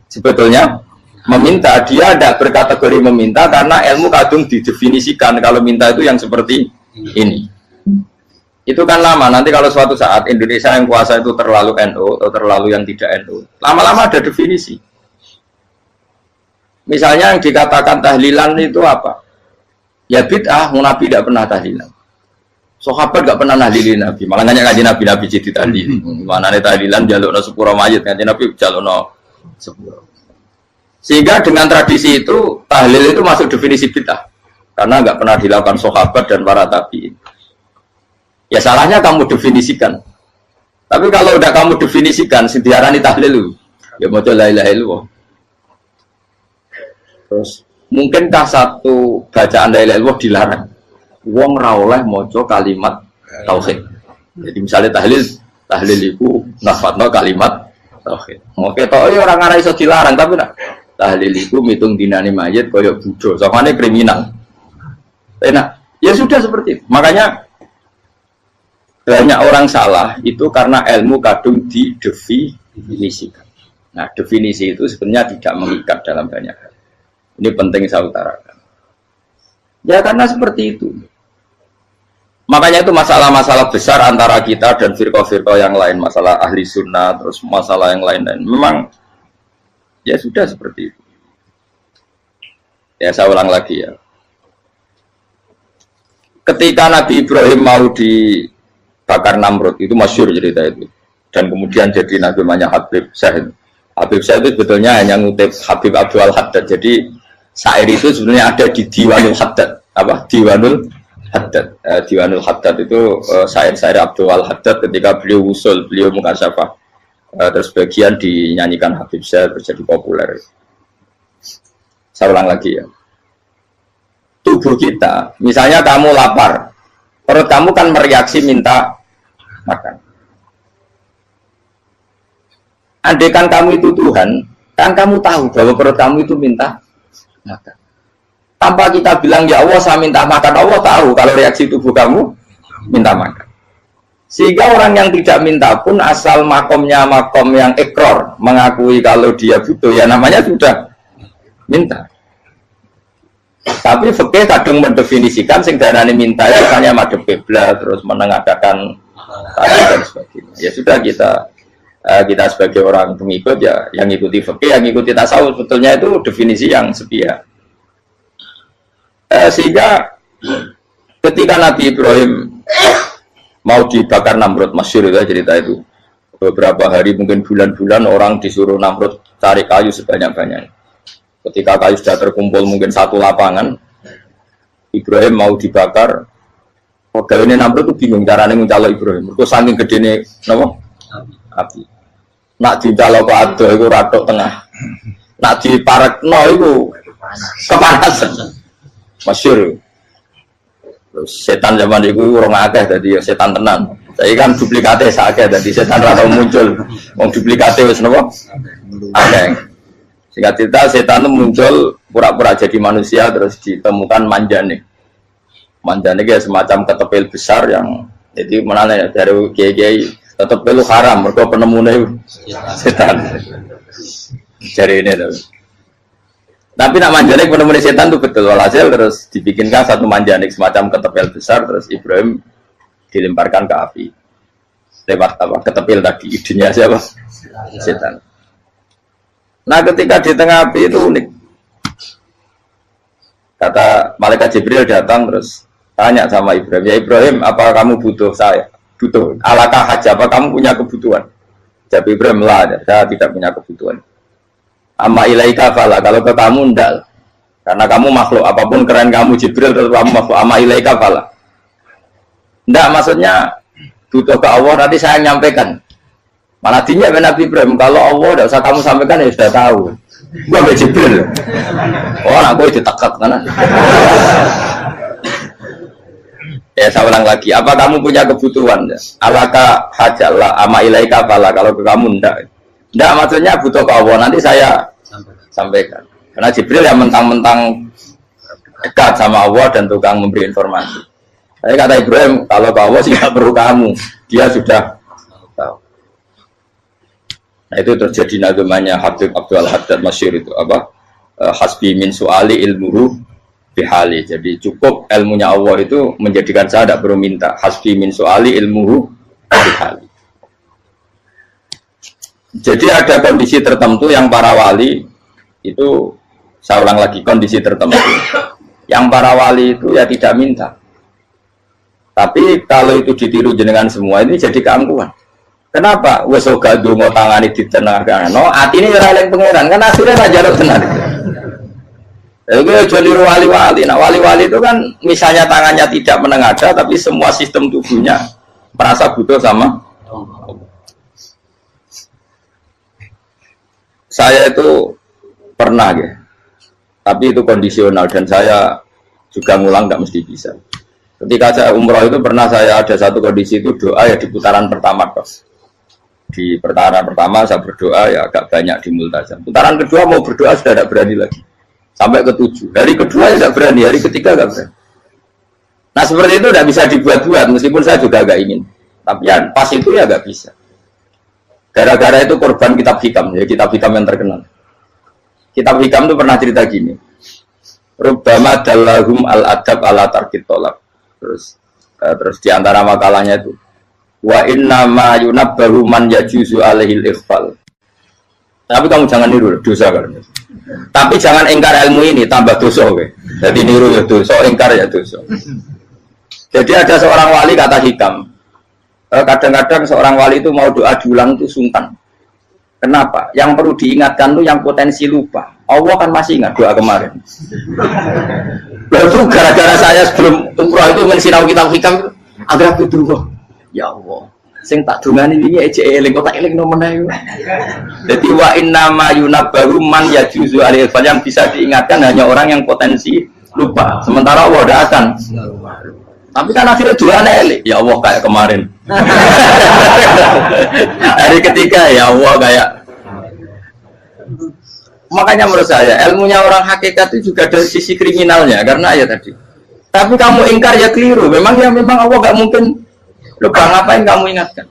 sebetulnya meminta. Dia tidak berkategori meminta karena ilmu kadung didefinisikan kalau minta itu yang seperti ini. Itu kan lama. Nanti kalau suatu saat Indonesia yang kuasa itu terlalu NU atau terlalu yang tidak NU, lama-lama ada definisi. Misalnya yang dikatakan tahlilan itu apa? Ya bid'ah, Nabi tidak pernah tahlilan. Sahabat tidak pernah nahlilin Nabi. Malah nanya kaji Nabi jadi tahlil. Mana nih tahlilan jalukno sepuro mayit, kaji Nabi jalukno sepuro. Sehingga dengan tradisi itu tahlil itu masuk definisi bid'ah. Karena nggak pernah dilakukan sahabat dan para tabi'in. Ya salahnya kamu definisikan. Tapi kalau udah kamu definisikan, diarani tahlil, ya mau la ilaha illallah. Terus mungkinkah satu bacaan la ilaha illallah dilarang? Wong ra oleh maca kalimat tauhid. Jadi misalnya tahlil itu nafatno kalimat tauhid. Oke toh orang arah iso dilarang tapi nak tahlil itu mitung dinane mayit kaya budo, sokane kriminal. Enak. Ya sudah seperti itu. Makanya banyak orang salah itu karena ilmu kadung didefinisikan. Nah, definisi itu sebenarnya tidak mengikat dalam banyak hal. Ini penting saya utarakan. Ya karena seperti itu. Makanya itu masalah-masalah besar antara kita dan firqah-firqah yang lain, masalah ahli sunnah, terus masalah yang lain-lain. Memang ya sudah seperti itu. Ya saya ulang lagi ya. Ketika Nabi Ibrahim mau dibakar Namrud, itu masyhur cerita itu. Dan kemudian jadi Nabi namanya Habib Syahid. Habib Syahid itu sebetulnya hanya ngutip Habib Abdul Haddad. Jadi syair itu sebenarnya ada di Diwanul Haddad. Apa? Diwanul Haddad. Diwanul Haddad itu syair-syair Abdul Haddad ketika beliau usul, beliau mukasyafah. Terus bagian dinyanyikan Habib Syahid terjadi populer. Saya ulang lagi ya. Tubuh kita, misalnya kamu lapar, perut kamu kan mereaksi minta makan. Andaikan kamu itu Tuhan, kan kamu tahu bahwa perut kamu itu minta makan. Tanpa kita bilang ya Allah saya minta makan, Allah tahu kalau reaksi tubuh kamu minta makan. Sehingga orang yang tidak minta pun asal makomnya makom yang ikror, mengakui kalau dia butuh, ya namanya sudah minta. Tapi fikih kadang mendefinisikan sing darane minta itu hanya madhep kiblat terus menengadakan tadi dan sebagainya. Ya sudah kita sebagai orang pengikut ya yang ikuti fikih, yang ikuti tasawuf sebetulnya itu definisi yang sepihak. Sehingga ketika Nabi Ibrahim mau dibakar Namrud, masyhur itu cerita itu. Beberapa hari mungkin bulan-bulan orang disuruh Namrud cari kayu sebanyak-banyaknya. Ketika kayu sudah terkumpul mungkin satu lapangan, Ibrahim mau dibakar. Pegawai Namrud itu bingung caranya mencalok Ibrahim. Mereka saking gedene napa? Api. Nak dicalok ke ado itu ratok tengah. Nak diparekno itu kepanasan. Masyhur. Terus setan zaman itu orang akeh dadi setan tenan. Saya kan duplikate sakit dadi setan ra muncul. Wong duplikate wis napa? Akeh. Singkat cerita setan itu muncul pura-pura jadi manusia terus ditemukan manjane. Manjane kayak semacam ketepil besar yang jadi menane dari kiai-kiai ketepil haram mergo penemune setan. Cari ini tuh. Tapi nak manjanik penemuan setan itu betul walhasil terus dibikinkan satu manjanik semacam ketepil besar terus Ibrahim dilemparkan ke api lewat apa ketepil tadi idenya siapa setan. Nah ketika di tengah api itu unik, kata malaikat Jibril datang terus tanya sama Ibrahim, ya Ibrahim apa kamu butuh saya? Butuh alakah haja apa kamu punya kebutuhan? Jawab Ibrahim lah saya tidak punya kebutuhan. Amma ilaika fala, kalau ke kamu ndak, karena kamu makhluk, apapun keren kamu Jibril tetap kamu makhluk. Amma ilaika fala, ndak maksudnya butuh ke Allah nanti saya nyampaikan. Malah dinya Nabi Ibrahim kalau Allah ndak usah kamu sampaikan ya sudah tahu. Gua be Jibril. Oh aku ditekak kan. Ya saya ulang lagi, apa kamu punya kebutuhan? Alaka hajalah amma ilaika fala, kalau ke kamu ndak. Nggak maksudnya butuh ke Allah nanti saya sampaikan. Karena Jibril yang mentang-mentang dekat sama Allah dan tukang memberi informasi. Saya kata Ibrahim kalau ke Allah sih nggak perlu kamu, dia sudah tahu. Nah itu terjadi nagamanya Habib Abdul Haddad masyhur itu apa? Hasbi min su'ali ilmuhu bihali. Jadi cukup ilmunya Allah itu menjadikan saya tidak perlu minta. Hasbi min su'ali ilmuhu bihali. Jadi ada kondisi tertentu yang para wali itu, saya ulang lagi, kondisi tertentu yang para wali itu ya tidak minta. Tapi kalau itu ditiru jenengan semua ini jadi keangkuhan. Kenapa? Wes oga donga tangane ditenangkan. No, atine ora eling pangeran, kan akhirnya ra jaluk tenan. Itu jadi wali-wali. Nah, wali-wali itu kan misalnya tangannya tidak menengadah tapi semua sistem tubuhnya merasa butuh sama saya itu pernah ya, tapi itu kondisional dan saya juga ngulang tidak mesti bisa. Ketika saya umroh itu pernah saya ada satu kondisi itu doa ya di putaran pertama kos. Di putaran pertama saya berdoa ya agak banyak di multazam. Putaran kedua mau berdoa sudah tidak berani lagi. Sampai ke-7. Hari kedua ya tidak berani, hari ketiga tidak berani. Nah seperti itu tidak bisa dibuat-buat meskipun saya juga agak ingin. Tapi ya pas itu ya nggak bisa. Gara-gara itu korban kitab hikam, ya kitab hikam yang terkenal. Kitab hikam itu pernah cerita gini. Rubbama dallahum al-adab ala tarkit tolak. Terus di antara makalahnya itu wa inna ma yunabbahu man yajuzu alaihil ikhfal. Tapi kamu jangan niru dosa kan. Tapi jangan ingkar ilmu ini tambah dosa kowe. Jadi niru ya dosa, ingkar ya dosa. Jadi ada seorang wali kata hikam. Kadang-kadang seorang wali itu mau doa diulang itu sungkan. Kenapa? Yang perlu diingatkan itu yang potensi lupa. Allah kan masih ingat doa kemarin. Lalu gara-gara saya sebelum umroh itu mensinau kitab hikam agar itu ya Allah. Sing tak dungani ini ejek eling kok tak eling nomene. Jadi wa inna ma yunabbaru man yajuzu alaihi yang bisa diingatkan hanya orang yang potensi lupa. Sementara Allah tidak akan. Tapi kan akhirnya dua elik, ya Allah kayak kemarin. Hari ketiga ya Allah kayak. Makanya menurut saya ilmunya orang hakikat itu juga dari sisi kriminalnya karena ya tadi. Tapi kamu ingkar ya keliru. Memang Allah nggak mungkin. Lupa ngapain kamu ingatkan?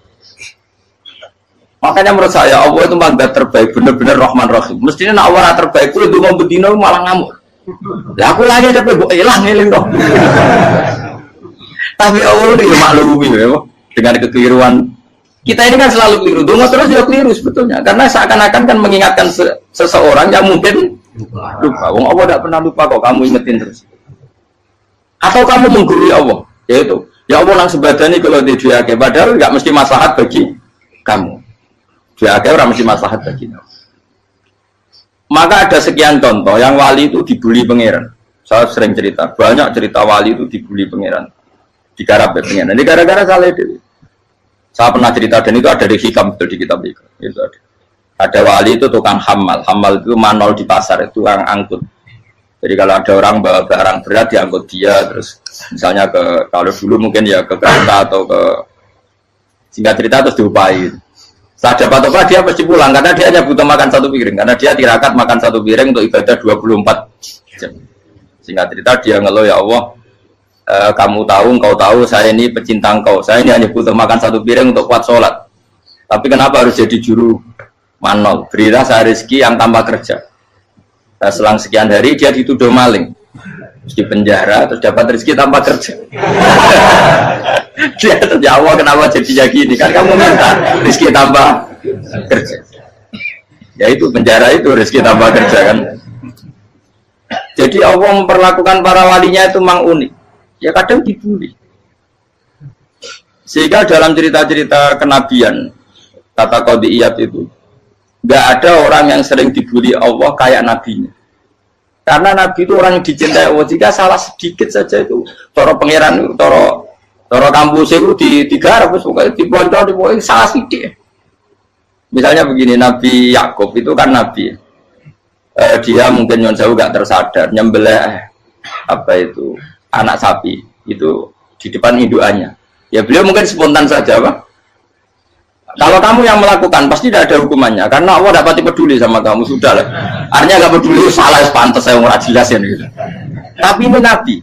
Makanya menurut saya Allah itu mandat terbaik, benar-benar Rahman Rahim. Mestinya nak Allah terbaik itu mau bedino malah ngamuk. Lah aku lagi tapi hilang ngeling dong. Tapi Allah itu maklumi ya, dengan kekeliruan. Kita ini kan selalu keliru, dongo terus juga keliru sebetulnya. Karena seakan-akan kan mengingatkan seseorang yang mungkin lupa. Wong Allah tidak pernah lupa kok, kamu ingetin terus. Atau kamu menggurui Allah? Yaitu, ya Allah nang sebadani kalau di dua akeh, padahal nggak mesti maslahat bagi kamu. Dua akeh orang mesti maslahat bagi kamu. Maka ada sekian contoh yang wali itu dibully pangeran. Saya sering cerita, banyak cerita wali itu dibully pangeran, digarap pangeran. Ini gara-gara salah itu. Saya pernah cerita dan itu ada di hikam betul di kitab itu. Itu ada. Ada wali itu tukang hamal itu manol di pasar itu tukang angkut. Jadi kalau ada orang bawa barang berat diangkut dia, terus misalnya kalau dulu mungkin ya ke kereta atau ke singkat cerita terus diupai. Saat dapat apa dia pasti pulang karena dia hanya butuh makan satu piring karena dia tirakat makan satu piring untuk ibadah 24 jam. Singkat cerita dia ngeluh ya Allah, kamu tahu, engkau tahu saya ini pecinta engkau, saya ini hanya butuh makan satu piring untuk kuat sholat. Tapi kenapa harus jadi juru manol? Berilah saya rezeki yang tanpa kerja. Nah, selang sekian hari dia dituduh maling, terus di penjara, terus dapat rezeki tanpa kerja. Dia terjawab kenapa jadinya gini? Kan kamu minta rezeki tanpa kerja. Ya itu penjara itu rezeki tanpa kerja kan. Jadi Allah memperlakukan para walinya itu memang unik. Ya kadang dibully. Sehingga dalam cerita-cerita kenabian kata Qadiyat itu nggak ada orang yang sering dibully Allah kayak nabinya. Karena nabi itu orang yang dicintai Allah. Jika salah sedikit saja itu toro pangeran, toro kampus itu digarap, pokoknya dibontor, salah sedikit. Misalnya begini, Nabi Yakub itu kan nabi. Dia mungkin nyon jauh gak tersadar nyembelih apa itu anak sapi itu di depan indukannya. Ya beliau mungkin spontan saja, Pak. Kalau kamu yang melakukan pasti tidak ada hukumannya karena Allah dapat peduli sama kamu sudah lah. Artinya gak peduli salah pantas saya nggak jelas ya gitu. Tapi ini Nabi.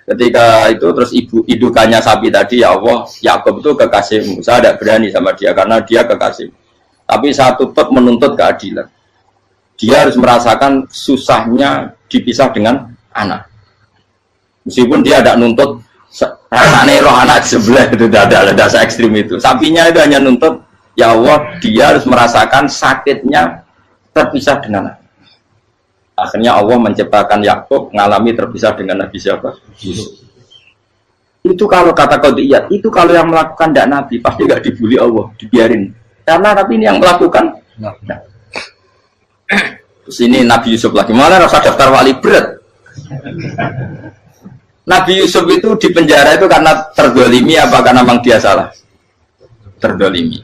Ketika itu terus indukannya sapi tadi ya Allah, Yakub itu kekasihmu. Saya tidak berani sama dia karena dia kekasih. Tapi saya tutup menuntut keadilan. Dia harus merasakan susahnya dipisah dengan anak. Meskipun dia tidak nuntut rasanya roh anak sebelah itu tidak ada ekstrim itu. Sapinya itu hanya nuntut ya Allah dia harus merasakan sakitnya terpisah dengan anak. Akhirnya Allah menciptakan Yakub mengalami terpisah dengan Nabi siapa? Yusuf. Itu kalau kata Qadiyat, itu kalau yang melakukan tidak Nabi pasti nggak dibully Allah, dibiarin. Karena Nabi ini yang melakukan. Nah. Terus ini Nabi Yusuf lagi, malah rasa daftar wali berat. Nabi Yusuf itu di penjara itu karena terdolimi apa karena memang dia salah? Terdolimi.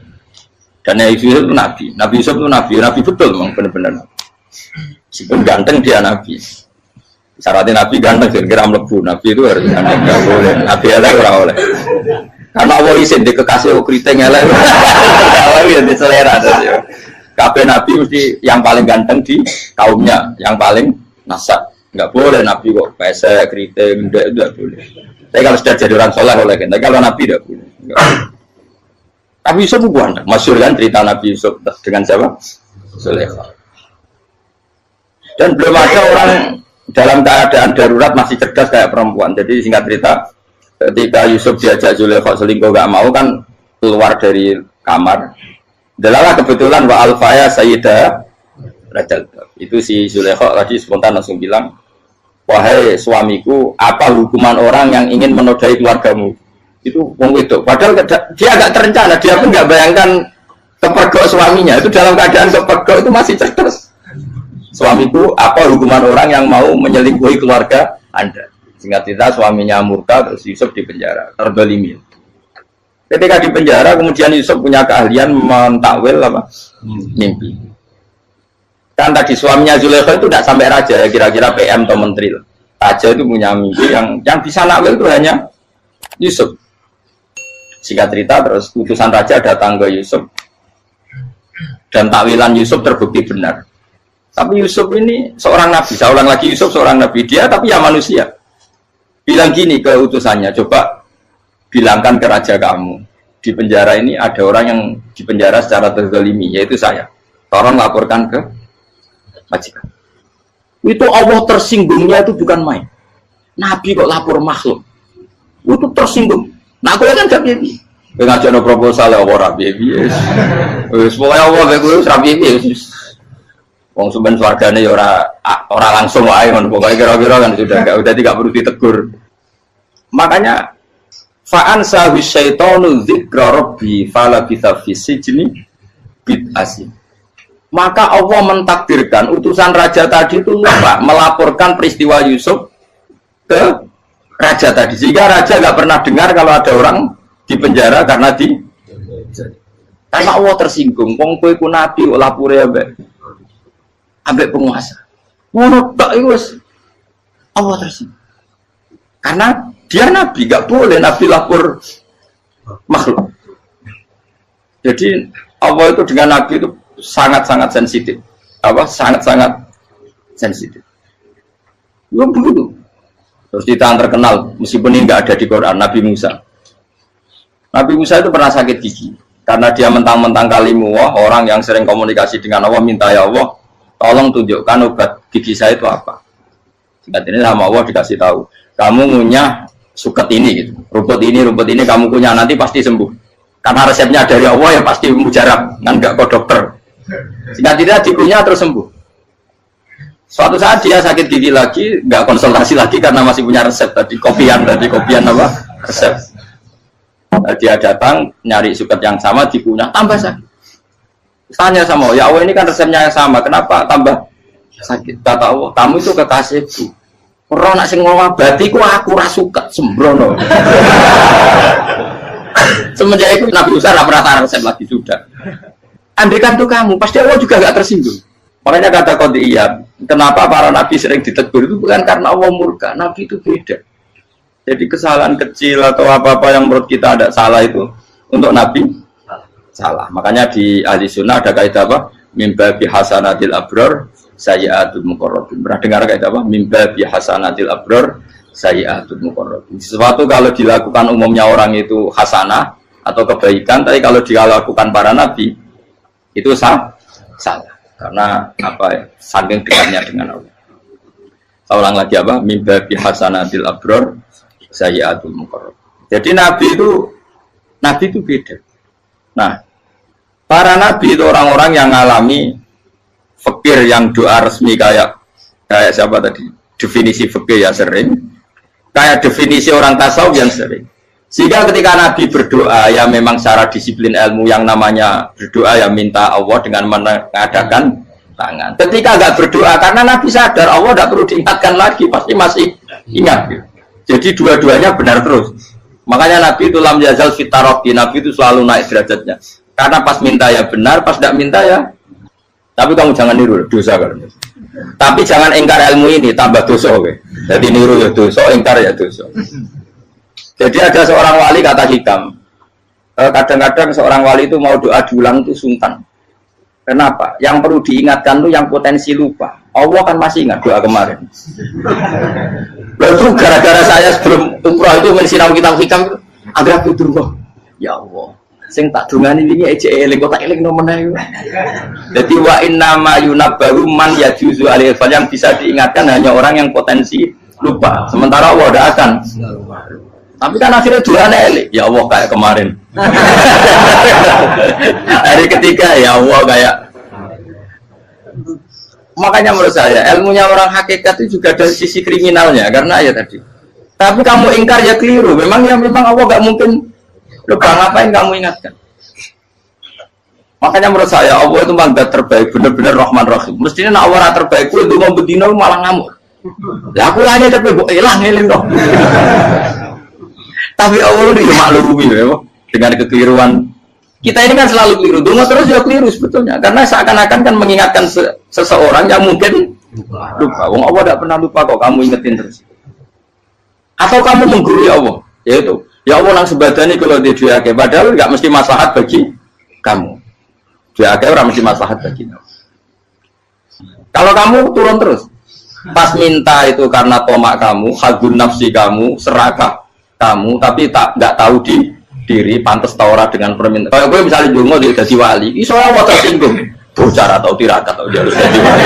Dan Yusuf itu Nabi. Nabi Yusuf itu Nabi betul memang benar-benar. Meskipun ganteng dia Nabi. Syaratnya Nabi ganteng, kira-kira mlebu. Nabi itu harus ganteng, nggak boleh. Nabi elek ora oleh. Karena Allah isin di kekasih keriting elek. Allah ya di selera. Kabeh Nabi mesti yang paling ganteng di kaumnya, yang paling nasab. Nggak boleh Nabi kok pesek, keriting, tidak boleh. Tapi kalau sudah jadi orang soleh boleh kan. Tapi kalau Nabi tidak boleh. Nabi Yusuf itu ganteng. Masyhur kan cerita Nabi Yusuf dengan siapa? Zulaikha. Dan belum ada orang dalam keadaan darurat masih cerdas kayak perempuan. Jadi singkat cerita, ketika Yusuf diajak Zulaikha selingkuh gak mau kan keluar dari kamar. Delalah kebetulan wa alfaya sayyidah Rajal. Itu si Zulaikha tadi spontan langsung bilang, wahai suamiku, apa hukuman orang yang ingin menodai keluargamu? Itu wong wedok. Padahal dia agak terencana, dia pun nggak bayangkan kepergok suaminya. Itu dalam keadaan kepergok itu masih cerdas. Suamiku, apa hukuman orang yang mau menyelingkuhi keluarga Anda? Singkat cerita suaminya murka, terus Yusuf di penjara, terdolimi. Ketika di penjara, kemudian Yusuf punya keahlian mentakwil apa? Mimpi. Kan tadi suaminya Zulaikha itu tidak sampai raja, ya kira-kira PM atau menteri. Raja itu punya mimpi yang bisa nakwil itu hanya Yusuf. Singkat cerita, terus utusan raja datang ke Yusuf dan takwilan Yusuf terbukti benar. Tapi Yusuf ini seorang nabi, saya ulang lagi Yusuf seorang nabi, dia tapi ya manusia. Bilang gini ke utusannya, coba bilangkan ke raja kamu, di penjara ini ada orang yang di penjara secara terzalimi, yaitu saya. Tolong laporkan ke majikan. Itu Allah tersinggungnya itu bukan main. Nabi kok lapor makhluk. Itu tersinggung. Nah aku kan gak bibi. Ngajak proposal ya Allah rabi. Wis pokoke Allah kowe rabi. Wong sumben swargane ya ora langsung wae ngono pokoke kira-kira kan sudah tidak perlu ditegur. Makanya fa'an sawi syaitanu dzikra rabbi fala bisa fisijni bid'asi. Maka Allah mentakdirkan utusan raja tadi itu lupa melaporkan peristiwa Yusuf ke raja tadi. Sehingga raja nggak pernah dengar kalau ada orang di penjara karena Allah tersinggung. Wong kowe ku nabi kok lapure ambek penguasa. Ngono tok iku wis Allah tersinggung. Karena dia nabi, nggak boleh nabi lapor makhluk. Jadi Allah itu dengan nabi itu sangat-sangat sensitif. Sangat-sangat sensitif. Ya begitu. Terus kita terkenal, meskipun ini nggak ada di Quran, Nabi Musa. Nabi Musa itu pernah sakit gigi. Karena dia mentang-mentang kalimullah, orang yang sering komunikasi dengan Allah, minta ya Allah, tolong tunjukkan obat gigi saya itu apa. Singkat ini sama Allah dikasih tahu. Kamu ngunyah suket ini, gitu. rumput ini kamu kunyah, nanti pasti sembuh. Karena resepnya dari Allah ya pasti mujarab, kan nggak ke dokter. Singkat tidak dikunyah terus sembuh. Suatu saat dia sakit gigi lagi, nggak konsultasi lagi karena masih punya resep tadi kopian apa resep. Dia datang nyari suket yang sama dikunyah tambah sakit. Tanya sama Allah, ya Allah ini kan resepnya yang sama, kenapa tambah sakit? Kata Allah, kamu itu kekasihku. Ora nak sing ngobati ku aku ra suket sembrono. Semenjak itu Nabi Musa ora pernah resep lagi sudah. Andaikan itu kamu, pasti Allah juga gak tersinggung. Makanya kata Qadiyat, kenapa para nabi sering ditegur itu bukan karena Allah murka, nabi itu beda. Jadi kesalahan kecil atau apa-apa yang menurut kita ada salah itu untuk nabi salah. Makanya di ahli sunnah ada kaidah apa? Mimba bi hasanatil abror sayyi'atul muqarrabin. Pernah dengar kaidah apa? Mimba bi hasanatil abror sayyi'atul muqarrabin. Sesuatu kalau dilakukan umumnya orang itu hasanah atau kebaikan, tapi kalau dilakukan para nabi itu salah karena apa ya, saking dekatnya dengan Allah. Saya ulang lagi apa? Mimba bi hasanatil abror sayyi'atul muqarrab. Jadi nabi itu beda. Nah, para nabi itu orang-orang yang mengalami fikir yang doa resmi kayak siapa tadi? Definisi fikir ya sering. Kayak definisi orang tasawuf yang sering. Sehingga ketika Nabi berdoa, ya memang secara disiplin ilmu yang namanya berdoa, ya minta Allah dengan mengadakan tangan. Ketika nggak berdoa, karena Nabi sadar Allah tidak perlu diingatkan lagi, pasti masih ingat. Jadi dua-duanya benar terus. Makanya Nabi itu lam yazal fitaroki, Nabi itu selalu naik derajatnya. Karena pas minta ya benar, pas tidak minta ya. Tapi kamu jangan niru, dosa kan. Tapi jangan ingkar ilmu ini, tambah dosa. Jadi niru ya dosa, ingkar ya dosa. Jadi ada seorang wali kata Hikam, kadang-kadang seorang wali itu mau doa diulang itu sungkan. Kenapa? Yang perlu diingatkan itu yang potensi lupa. Allah kan masih ingat doa kemarin. Lalu gara-gara saya sebelum umrah itu mensinau kitab Hikam, agar aku dulu, ya Allah, sing tak dungani ini aja eling, kok tak eling nomornya. Jadi wa inna ma yunabbaru man yajuzu alaihi, yang bisa diingatkan hanya orang yang potensi lupa. Sementara Allah tidak akan. Tapi kan akhirnya doanya elik, ya Allah kayak kemarin. Hari ketiga ya Allah kayak. Makanya menurut saya ilmunya orang hakikat itu juga dari sisi kriminalnya, karena ya tadi. Tapi kamu ingkar ya keliru. Memang Allah nggak mungkin lupa, ngapain kamu ingatkan? Makanya menurut saya Allah itu mandat terbaik, benar-benar Rahman Rahim. Mestinya nak Allah terbaik, itu mau bedino malah ngamuk. Ya aku hanya tapi hilang dong. Tapi Allah itu maklumi ya, dengan kekeliruan. Kita ini kan selalu keliru, dungo terus ya keliru sebetulnya. Karena seakan-akan kan mengingatkan seseorang yang mungkin lupa. Wong Allah tidak pernah lupa kok, kamu ingetin terus. Atau kamu menggurui Allah, yaitu ya Allah nang sebadani kalau dia padahal nggak mesti maslahat bagi kamu. Dia orang mesti maslahat bagi kamu. Kalau kamu turun terus, pas minta itu karena tomak kamu, hagun nafsi kamu, serakah kamu, tapi nggak tahu diri pantas taura dengan permintaan. Kalau gue misalnya dungo dia jadi wali, iso Allah tersinggung, bocor atau tirakat atau dia harus jadi wali.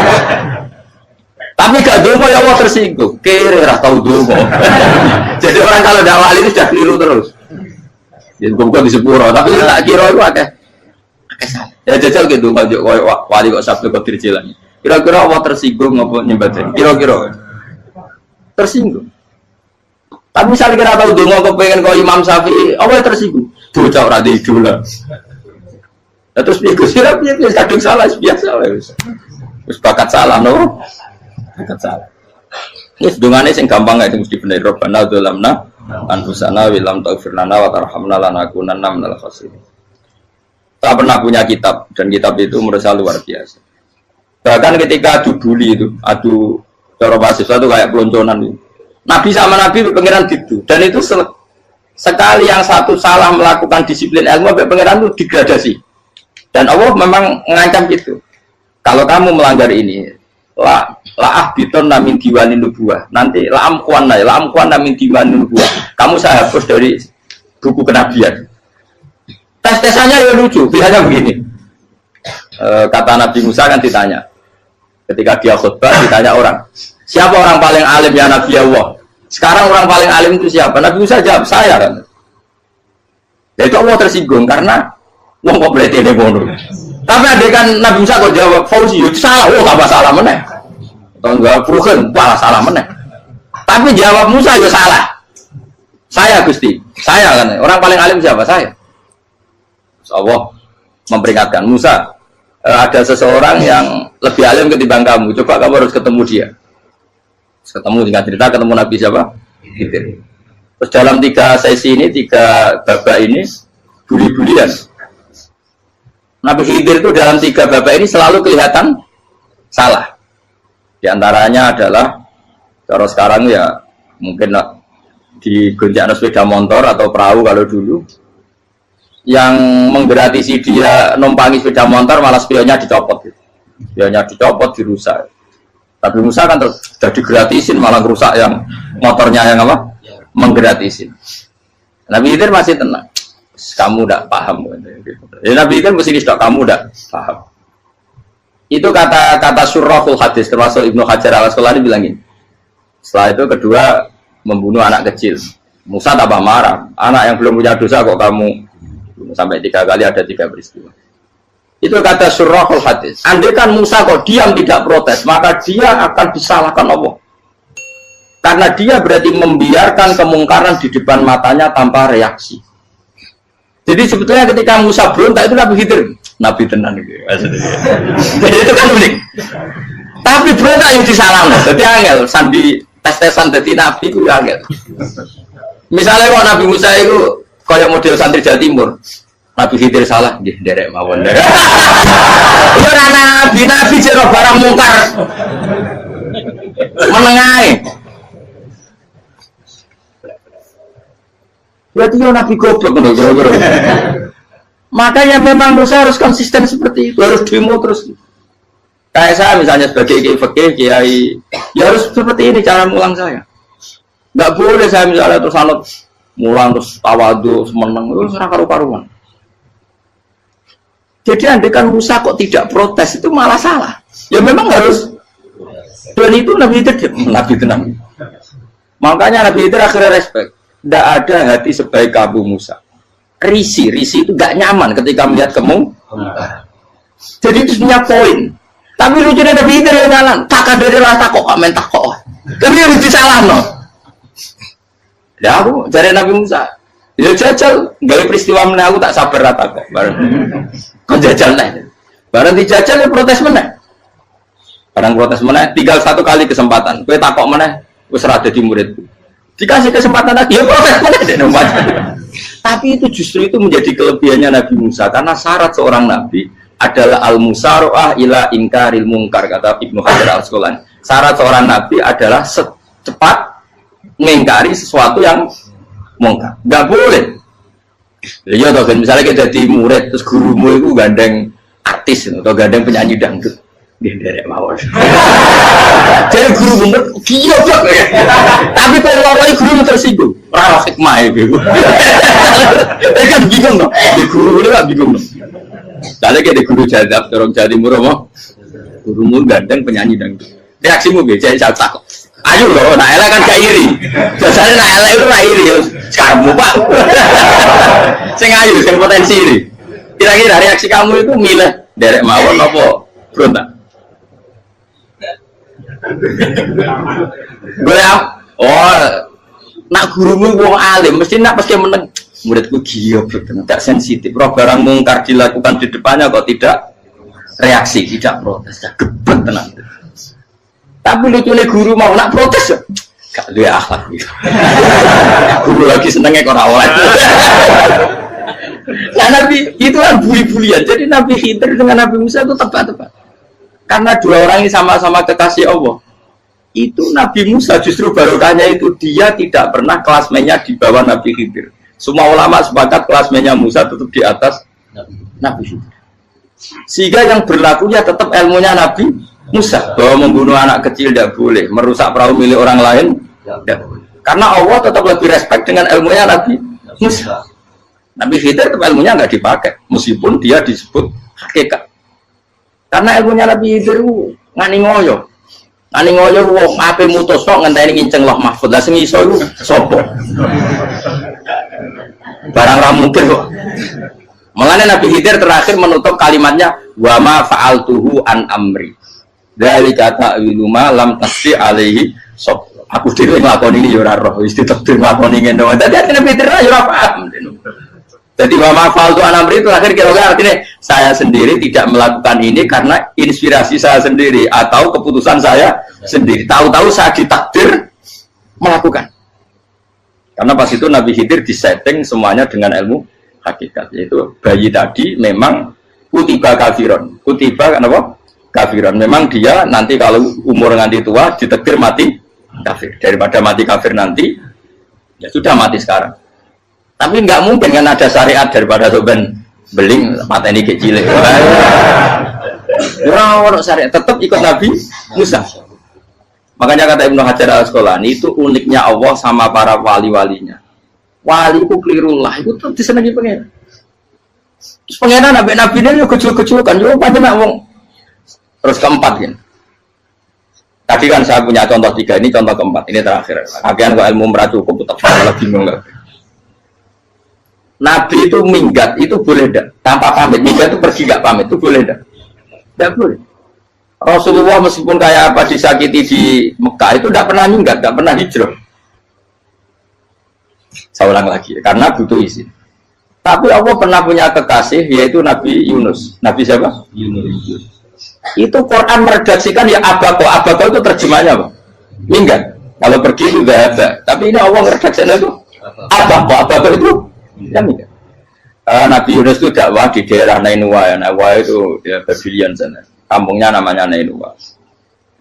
Tapi gak dungo ya Allah tersinggung, kira tahu dungo. Jadi orang kalau tidak wali itu sudah keliru terus. Jadi gue di sepuro, tapi tak kira itu akeh salah. Ya jajal gitu, wali kok sabtu kok dirjilan. Kira-kira Allah tersinggung apa nyembadani? Kira-kira tersinggung. Tapi misalnya kira tahu dongo kepengen kau Imam Syafi'i, Allah tersinggung. Bocah ora di idola. Nah, terus dia kusirap dia kadung salah biasa wes. Wes bakat salah no. Bakat salah. Wes dongane sing gampang ae mesti bener Rabbana dzalamna anfusana wa lam taghfir lana wa tarhamna lanakunanna minal khasirin. Tak pernah punya kitab dan kitab itu menurut saya luar biasa. Bahkan ketika adu duli itu, adu cara mahasiswa itu kayak pelonconan itu. Nabi sama Nabi pengiran gitu dan itu sekali yang satu salah melakukan disiplin ilmu sampai pengiran itu degradasi. Dan Allah memang mengancam gitu. Kalau kamu melanggar ini, la ahbiton namin diwanin nubuah. Nanti la amkuan namin diwanin nubuah. Kamu saya hapus dari buku kenabian. Tes-tesannya ya lucu, biasanya begini. Kata Nabi Musa kan ditanya. Ketika dia khutbah ditanya orang, siapa orang paling alim ya Nabi Allah? Sekarang orang paling alim itu siapa? Nabi Musa jawab, saya kan. Ya itu Allah tersinggung karena wong kok boleh telepon. Tapi ada kan Nabi Musa kok jawab Fauzi, itu salah, tambah salah meneh. Atau enggak Fugen, malah salah meneh. Tapi jawab Musa itu salah. Saya Gusti, saya kan. Orang paling alim siapa? Saya. Allah memperingatkan Musa, ada seseorang yang lebih alim ketimbang kamu. Coba kamu harus ketemu dia. Ketemu dengan cerita ketemu Nabi siapa? Khidir. Terus dalam 3 sesi ini, 3 babak ini buli-bulian. Nabi Khidir itu dalam 3 babak ini selalu kelihatan salah. Di antaranya adalah kalau sekarang ya mungkin di gonjak sepeda motor atau perahu kalau dulu yang menggratisi dia numpangi sepeda motor malah spionnya dicopot. Spionnya dicopot, dirusak. Tapi Musa kan sudah digratisin malah rusak yang motornya yang apa? Menggratisin. Nabi Khidir masih tenang. Kamu tidak paham. Ya, Nabi kan mesti tidak kamu tidak paham. Itu kata surahul hadis termasuk Ibnu Hajar al-Asqalani bilang ini. Setelah itu kedua membunuh anak kecil. Musa tambah marah. Anak yang belum punya dosa kok kamu sampai 3 kali ada 3 peristiwa. Itu kata surahul hadis. Andai kan Musa kok diam tidak protes, maka dia akan disalahkan Allah. Karena dia berarti membiarkan kemungkaran di depan matanya tanpa reaksi. Jadi sebetulnya ketika Musa berontak itu Nabi Khidir, Nabi tenan gitu. Jadi itu kan unik. Tapi berontak yang disalahkan. Jadi angel sandi tes-tesan jadi Nabi itu angel. Misalnya kalau Nabi Musa itu kayak model santri Jawa Timur, Nabi Khidir salah, derek mawon. Itu Nabi jero barang mungkar. Menengahi. Berarti ya Nabi goblok kira-kira. Makanya memang Musa harus konsisten seperti itu, harus demo terus. Kayak saya misalnya sebagai kiai, ya harus seperti ini cara mulang saya. Nggak boleh saya misalnya terus anut mulang terus tawadu semeneng itu serah karu-karuan. Jadi andekan Musa kok tidak protes itu malah salah. Ya memang harus. Dan itu Nabi tenang. Makanya Nabi itu akhirnya respect. Tidak ada hati sebaik Abu Musa. Risi itu gak nyaman ketika melihat kemungkaran. Jadi itu punya poin. Tapi lucunya Nabi itu yang jalan. Tak ada rasa kok kamen tak kok. Tapi harus disalah no. Ya aku cari Nabi Musa. Ya jajal. Gak peristiwa mana aku tak sabar rata kok. Kau jajal nih. Barang dijajal ya protes mana. Barang protes mana. Tinggal 1 kali kesempatan. Kau tak kok mana. Kau serah jadi muridku. Dikasih kesempatan lagi, ya proses mana. Tapi itu justru itu menjadi kelebihannya Nabi Musa karena syarat seorang nabi adalah al-musara'ah ila inkaril munkar kata Ibnu Hajar al-Asqalani. Syarat seorang nabi adalah secepat mengingkari sesuatu yang mungkar. Enggak boleh. Ya toh misalnya kita jadi murid terus gurumu itu gandeng artis atau gandeng penyanyi dangdut. Derek mawon. Jadi guru bener gila banget. Tapi kalau orang guru tersinggung, ora hikmah itu. Kan bingung loh. Di guru itu kan bingung loh. Tadi kayak di guru jadab, dorong jadi murah mau. Gurumu gandeng penyanyi dangdut. Reaksimu beda saya takut. Ayo loh, nak elek kan gak iri. Biasanya nak elek itu gak iri. Kamu pak. Sing ayu, sing potensi ini. Kira-kira reaksi kamu itu milih derek mawon apa berontak? Oh, nak gurumu wong alim mesti nak pasti meneng. Muridku gila betul, tidak sensitif. Roh barang mungkar dilakukan di depannya kok tidak reaksi, tidak protes, gebet tenang. Tapi lucunya guru mau nak protes ya, gak dia akhlak. Guru lagi senengnya kok rawat. Nah Nabi itu kan buli-bulian. Jadi Nabi Khidir dengan Nabi Musa itu tepat-tepat. Karena dua orang ini sama-sama kekasih Allah. Itu Nabi Musa justru barokahnya itu dia tidak pernah kelasmennya di bawah Nabi Khidir. Semua ulama sepakat kelasmennya Musa tetap di atas Nabi Khidir. Sehingga yang berlakunya tetap ilmunya Nabi Musa. Bahwa membunuh anak kecil tidak boleh, merusak perahu milik orang lain tidak boleh. Karena Allah tetap lebih respect dengan ilmunya Nabi Musa. Nabi Khidir tetap ilmunya nggak dipakai, meskipun dia disebut hakikat. Karena ilmunya Nabi Khidir ngani ngoyo. Ngani ngoyo wong ape mutus kok ngenteni nginceng Lauh Mahfuz. Lah sing iso iku sapa? Barang ra mungkin kok. Makanya Nabi Khidir terakhir menutup kalimatnya wa ma fa'altuhu an amri. Dzalika ta'wilu ma lam tasbi alaihi sab. Aku dhewe nglakoni iki ya ora roh, wis ditakdir nglakoni ngene. Dadi Nabi Khidir ya ora paham. Jadi wa ma fa'altu an amri itu akhir kira-kira artinya saya sendiri tidak melakukan ini karena inspirasi saya sendiri atau keputusan saya sendiri. Tahu-tahu saya ditakdir melakukan. Karena pas itu Nabi Khidir disetting semuanya dengan ilmu hakikat, yaitu bayi tadi memang kutiba kafiron. Kutiba kan apa? Kafiron. Memang dia nanti kalau umur nganti tua ditakdir mati kafir. Daripada mati kafir nanti, ya sudah mati sekarang. Tapi nggak mungkin kan ada syariat daripada soben beling mata ini kecil. Orang syariat tetap ikut Nabi Musa. Makanya kata Ibnu Hajar Al-Asqalani itu uniknya Allah sama para wali-walinya. Wali itu kelirullah, itu tetap disenangi pengen. Terus pengenan nabi-nabi ini juga kecil-kecil kan, juga pada nak wong. Terus keempat kan. Tadi kan saya punya contoh 3, ini contoh keempat, ini terakhir. Akhirnya kalau ilmu merah cukup, tetap malah bingung nggak. Nabi itu minggat, itu boleh tidak? Tanpa pamit, minggat itu pergi nggak pamit, itu boleh tidak? Tidak boleh. Rasulullah meskipun kayak apa disakiti di Mekah itu tidak pernah minggat, tidak pernah hijrah. Saya ulang lagi, karena butuh izin. Tapi Allah pernah punya kekasih, yaitu Nabi Yunus. Nabi siapa? Yunus. Itu Quran meredaksikan ya abako. Abako itu terjemahnya apa? Minggat. Kalau pergi itu tidak ada. Tapi ini Allah meredaksikan itu abako. Abako itu ya minggat. Nabi Yunus itu dakwah di daerah Nainua. Nainua itu ya, Babylon sana. Kampungnya namanya Nainua.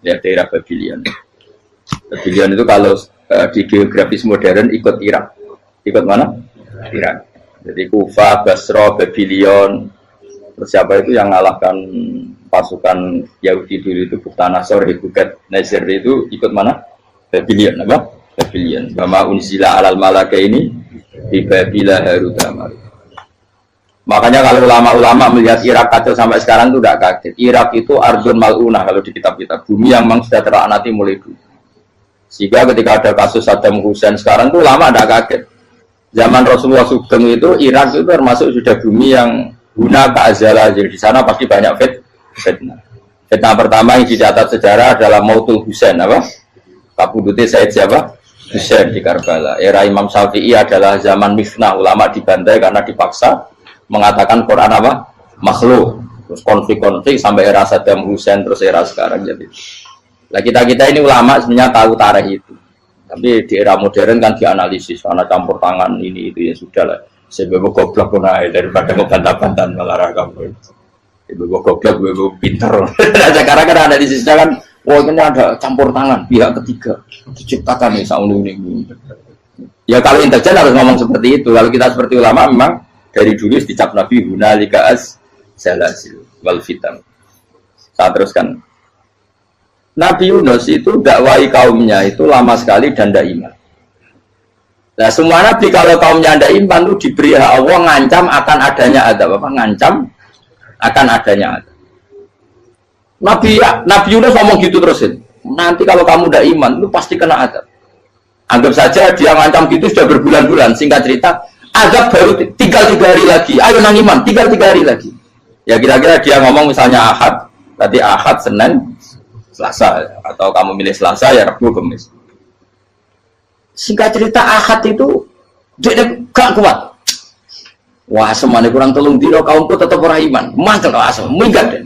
Ya daerah Babylon. Babylon itu kalau di geografis modern ikut Irak. Ikut mana? Irak. Jadi Kufa, Basra, Babylon. Terus siapa itu yang ngalahkan pasukan Yahudi dulu itu Buktanasor, Hebukat, Nasir itu ikut mana? Babylon, apa? Babylon. Bama unzila alal malaka ini di Babila Harutama. Makanya kalau ulama-ulama melihat Irak kacau sampai sekarang itu tidak kaget. Irak itu ardun mal'unah kalau di kitab-kitab. Bumi yang memang sudah terlaknati mulai dulu. Sehingga ketika ada kasus Saddam Hussein sekarang itu ulama tidak kaget. Zaman Rasulullah Sugeng itu Irak itu termasuk sudah bumi yang guna keazalah. Jadi di sana pasti banyak fitnah. Fitnah pertama yang dicatat sejarah adalah Mautul Husain, apa? Kabudutnya Said siapa? Husain di Karbala. Era Imam Syafi'i adalah zaman mifnah, ulama dibantai karena dipaksa mengatakan Quran apa? Makhluk. Terus konflik-konflik sampai era Saddam Hussein terus era sekarang jadi. Lah kita ini ulama sebenarnya tahu tarikh itu. Tapi di era modern kan dianalisis karena campur tangan ini itu ya sudah lah. Sebab goblok pun daripada ngebantah-bantah malah kamu. Ibu goblok, ibu pinter. Sekarang kan analisisnya kan, wah ini ada campur tangan pihak ketiga diciptakan nih saunu ini. Ya kalau intelijen harus ngomong seperti itu. Kalau kita seperti ulama memang dari dulu dicap Nabi hunalika az-zalasil wal fitan. Saya teruskan. Nabi Yunus itu dakwai kaumnya itu lama sekali dan tidak iman. Nah semua nabi kalau kaumnya tidak iman itu diberi hak Allah ngancam akan adanya azab. Apa ngancam akan adanya azab. Nabi Yunus ngomong gitu terusin. Nanti kalau kamu tidak iman itu pasti kena azab. Anggap saja dia ngancam gitu sudah berbulan-bulan. Singkat cerita azab baru tinggal 3 hari lagi. Ayo nang iman tinggal 3 hari lagi. Ya kira-kira dia ngomong misalnya Ahad. Berarti Ahad, Senin, Selasa, atau kamu milih Selasa ya Rabu Kamis. Singkat cerita Ahad itu dia gak kuat. Wah, semane kurang tolong dino kaumku tetap orang iman. Mantel asal minggat deh.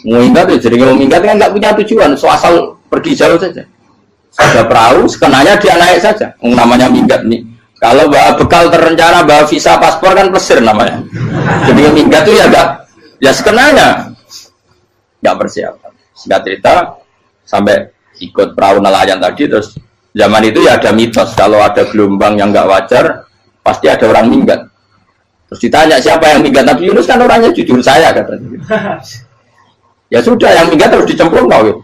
Minggat ya, jadi mau minggat kan nggak punya tujuan, so asal pergi jauh saja. Ada perahu, sekenanya dia naik saja. Namanya minggat nih. Kalau bawa bekal terencana, bawa visa, paspor kan plesir namanya. Jadi minggat tuh ya gak, ya sekenanya nggak persiapan. Singkat cerita sampai ikut perahu nelayan tadi, terus zaman itu ya ada mitos kalau ada gelombang yang nggak wajar pasti ada orang minggat. Terus ditanya siapa yang minggat, Nabi Yunus kan orangnya jujur saya katanya. Ya sudah yang minggat terus dicemplung kau.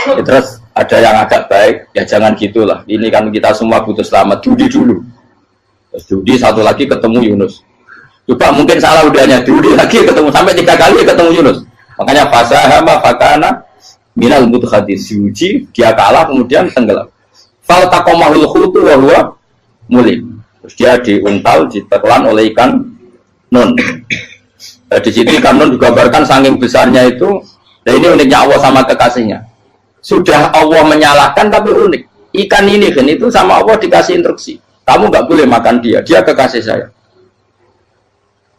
Ya, terus ada yang agak baik, ya jangan gitulah. Ini kan kita semua butuh selamat. Dudi dulu. Terus Dudi satu lagi ketemu Yunus. Coba mungkin salah udahnya Dudi lagi ketemu sampai 3 kali ketemu Yunus. Makanya fasahama fakana minal mudkhadin, diuji dia kalah kemudian tenggelam. Fal taqamahul khutu wa huwa mulim. Terus dia diuntal ditelan oleh ikan nun. Di situ ikan nun digambarkan saking besarnya itu. Dan ini uniknya Allah sama kekasihnya. Sudah Allah menyalahkan tapi unik. Ikan ini kan itu sama Allah dikasih instruksi. Kamu nggak boleh makan dia kekasih saya.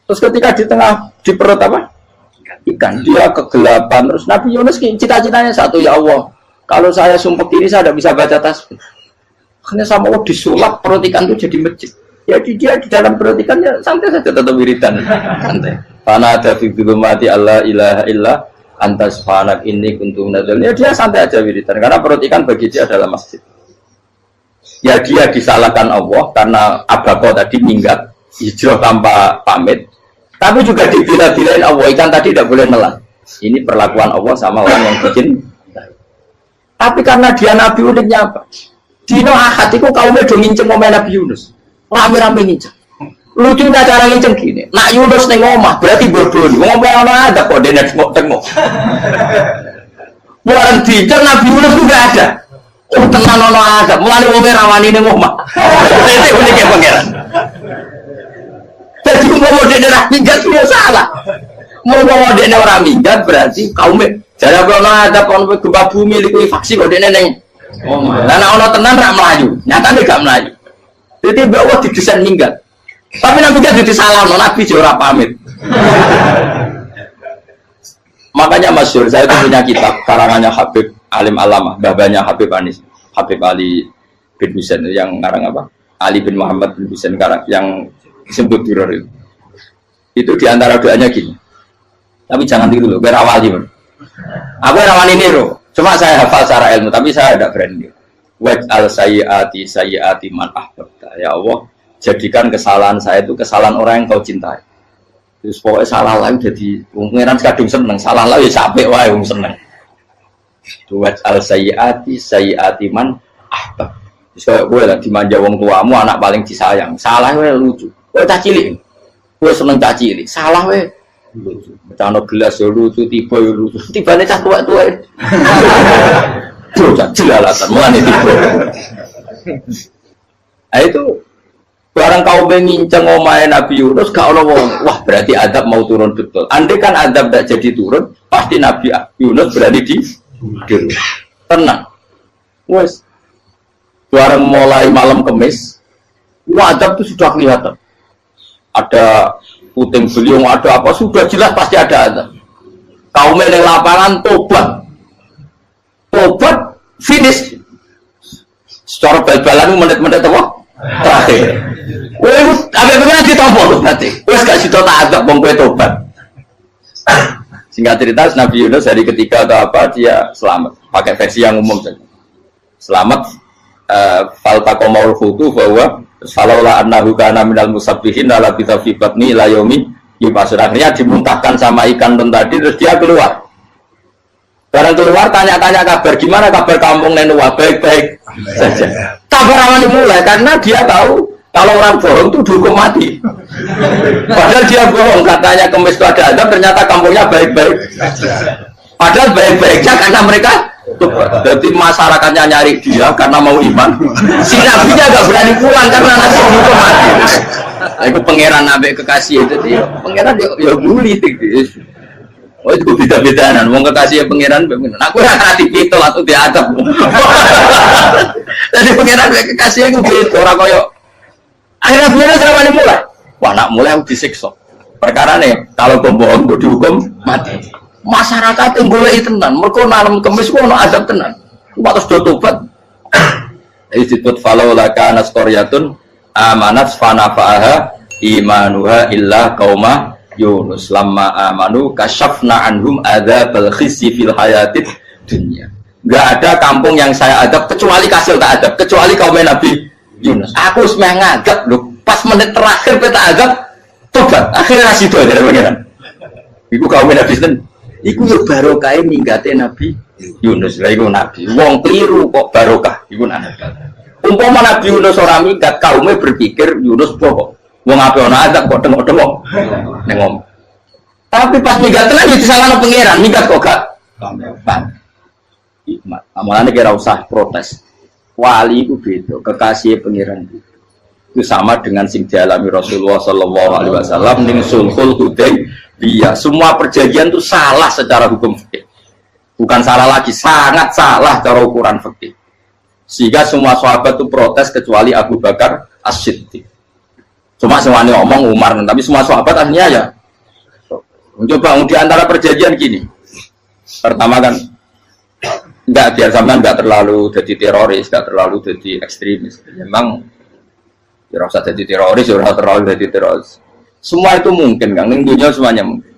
Terus ketika di tengah di perut apa? Ikan dia kegelapan. Terus Nabi Yunus cita-citanya satu, ya Allah, kalau saya sumpah diri saya tidak bisa baca tasbih. Hanya sama Allah disulap perut ikan itu jadi masjid. Ya dia di dalam perut ikannya santai saja tetap wiridan. Santai. Fana ada fi dzulumati alla ilaha illa anta subhanak inni kuntu minadz dzalimin. Ya dia santai aja wiridan karena perut ikan bagi dia adalah masjid. Ya dia disalahkan Allah karena abako tadi minggat hijrah tanpa pamit. Tapi juga dibila-bilain Allah, ikan tadi tidak boleh nelan. Ini perlakuan Allah sama orang yang bikin. Tapi karena dia Nabi uniknya apa? Dino Ahad itu kaumnya udah nginceng ngomel Nabi Yunus. Rame-rame nginceng. Lucunya cara nginceng gini. Nak Yunus neng omah berarti bodoh. Ngomel orang ada kok dia tengok. Bukan dinceng Nabi Yunus juga ada. Oh tenang orang ada. Mulai ngomel rawani neng omah. Itu uniknya pangeran. Jadi mau dia orang minggat itu salah. Mau dia orang minggat berarti kaumnya. Jadi kalau ada konflik gempa bumi likuid faksi kok dia neng. Oh, karena Allah tenang rak melayu, nyatanya gak melayu. Jadi bahwa didesain minggat. Tapi Nabi kan disalah, Nabi jora pamit. Makanya masyhur, saya itu punya kitab karangannya Habib Alim Alamah, babanya Habib Anis, Habib Ali bin Husain yang ngarang apa? Ali bin Muhammad bin Husain karang yang disebut Duror itu. Itu diantara doanya gini. Tapi jangan tiru loh, berawali. Aku rawan ini loh. Cuma saya hafal secara ilmu, tapi saya tidak berani. Waj'al sayyiati man ahbabta. Ya Allah, jadikan kesalahan saya itu kesalahan orang yang kau cintai. Terus pokoknya salah lain jadi pengiran kadung seneng, salah lain ya sampai wae wong seneng. Waj'al sayyiati man ahbab. Terus kayak gue lah dimanja wong tuamu, anak paling disayang. Salah wae lucu. Kowe cah cilik. Kowe seneng cah cilik. Salah wae Cano gelas ya lucu, tiba ya lucu. Tiba-tiba cah tua-tua. Bro, jelalatan, mulai tiba. Nah itu, barang kau mengincang omahe Nabi Yunus, gak ada wong. Wah, berarti adab mau turun betul. Andai kan adab tidak jadi turun, pasti Nabi Yunus berani di tenang. Wes, barang mulai malam Kamis, adab itu sudah kelihatan. Ada puting beliung, ada apa, sudah jelas pasti ada azab. Kaum yang lapangan tobat finish secara bal-balan menit-menit apa? Terakhir apa yang ditompok nanti wes gak situ tak azab bongkoe tobat. Singkat cerita Nabi Yunus hari ketiga atau apa dia selamat, pakai versi yang umum saja selamat. Faltaqamaul khutu bahwa salaulah annahu kana minal musabbihin la labitha fi batni ila yaumi yub'atsun. Akhirnya dimuntahkan sama ikan tadi terus dia keluar. Barang keluar tanya-tanya kabar, gimana kabar kampung Nenua? Baik-baik saja. Kabar awan dimulai karena dia tahu kalau orang bohong itu dihukum mati. Padahal dia bohong, katanya Kemis itu ada azab, ternyata kampungnya baik-baik. Padahal baik-baiknya karena mereka jadi masyarakatnya nyari dia karena mau iman. Si nabinya gak berani pulang karena nanti dihukum mati. Itu pangeran nabi kekasih itu dia. Pangeran ya bully. Oh itu beda-bedaan, wong kekasih pangeran pengen. Aku ora hati pitul atau diadab. Jadi pangeran kekasih aku beda ora koyo. Akhirnya pangeran sama mulai. Wah nak mulai aku disiksa. Perkara nih kalau pembohong itu dihukum mati. Masyarakat yang boleh tenan, mereka nanam kemis ku ono adab tenan. Terus do tobat. Disebut falau laka nasqoryatun amanat fanafa'aha imanuha illa qauma Yunus lamma amanu kasyafna anhum adzabal khizyi fil hayatid dunya. Enggak ada kampung yang saya adab kecuali kasil tak adab, kecuali kaum Nabi Yunus. Aku semeh ngadab lho, pas menit terakhir peta adab tobat. Akhirnya sido dari pangeran. Iku kaum Nabi sinten? Iku yo barokah ninggate Nabi Yunus. Lah iku nabi. Wong keliru kok barokah iku nabi. Umpama Nabi Yunus ora minggat, kaumnya berpikir Yunus bohong. Wong ape ana adab kok tengok-tengok ning ngomong. Tapi pas minggat tenan itu salah pangeran, minggat kok gak. Hikmat. Amalane kira usah protes. Wali itu beda, kekasih pangeran itu. Itu sama dengan sing dialami Rasulullah sallallahu alaihi wasallam ning sulhul Hudaybiyah. Semua perjanjian itu salah secara hukum fikih. Bukan salah lagi, sangat salah cara ukuran fikih. Sehingga semua sahabat itu protes kecuali Abu Bakar As-Siddiq. Cuma semuanya ngomong Umar, tapi semua sahabat akhirnya ya mencoba di antara perjanjian gini. Pertama kan enggak biar sampean enggak terlalu jadi teroris, enggak terlalu jadi ekstremis. Memang ya usah jadi teroris, ya terlalu jadi teroris. Semua itu mungkin kan, ning dunia semuanya mungkin.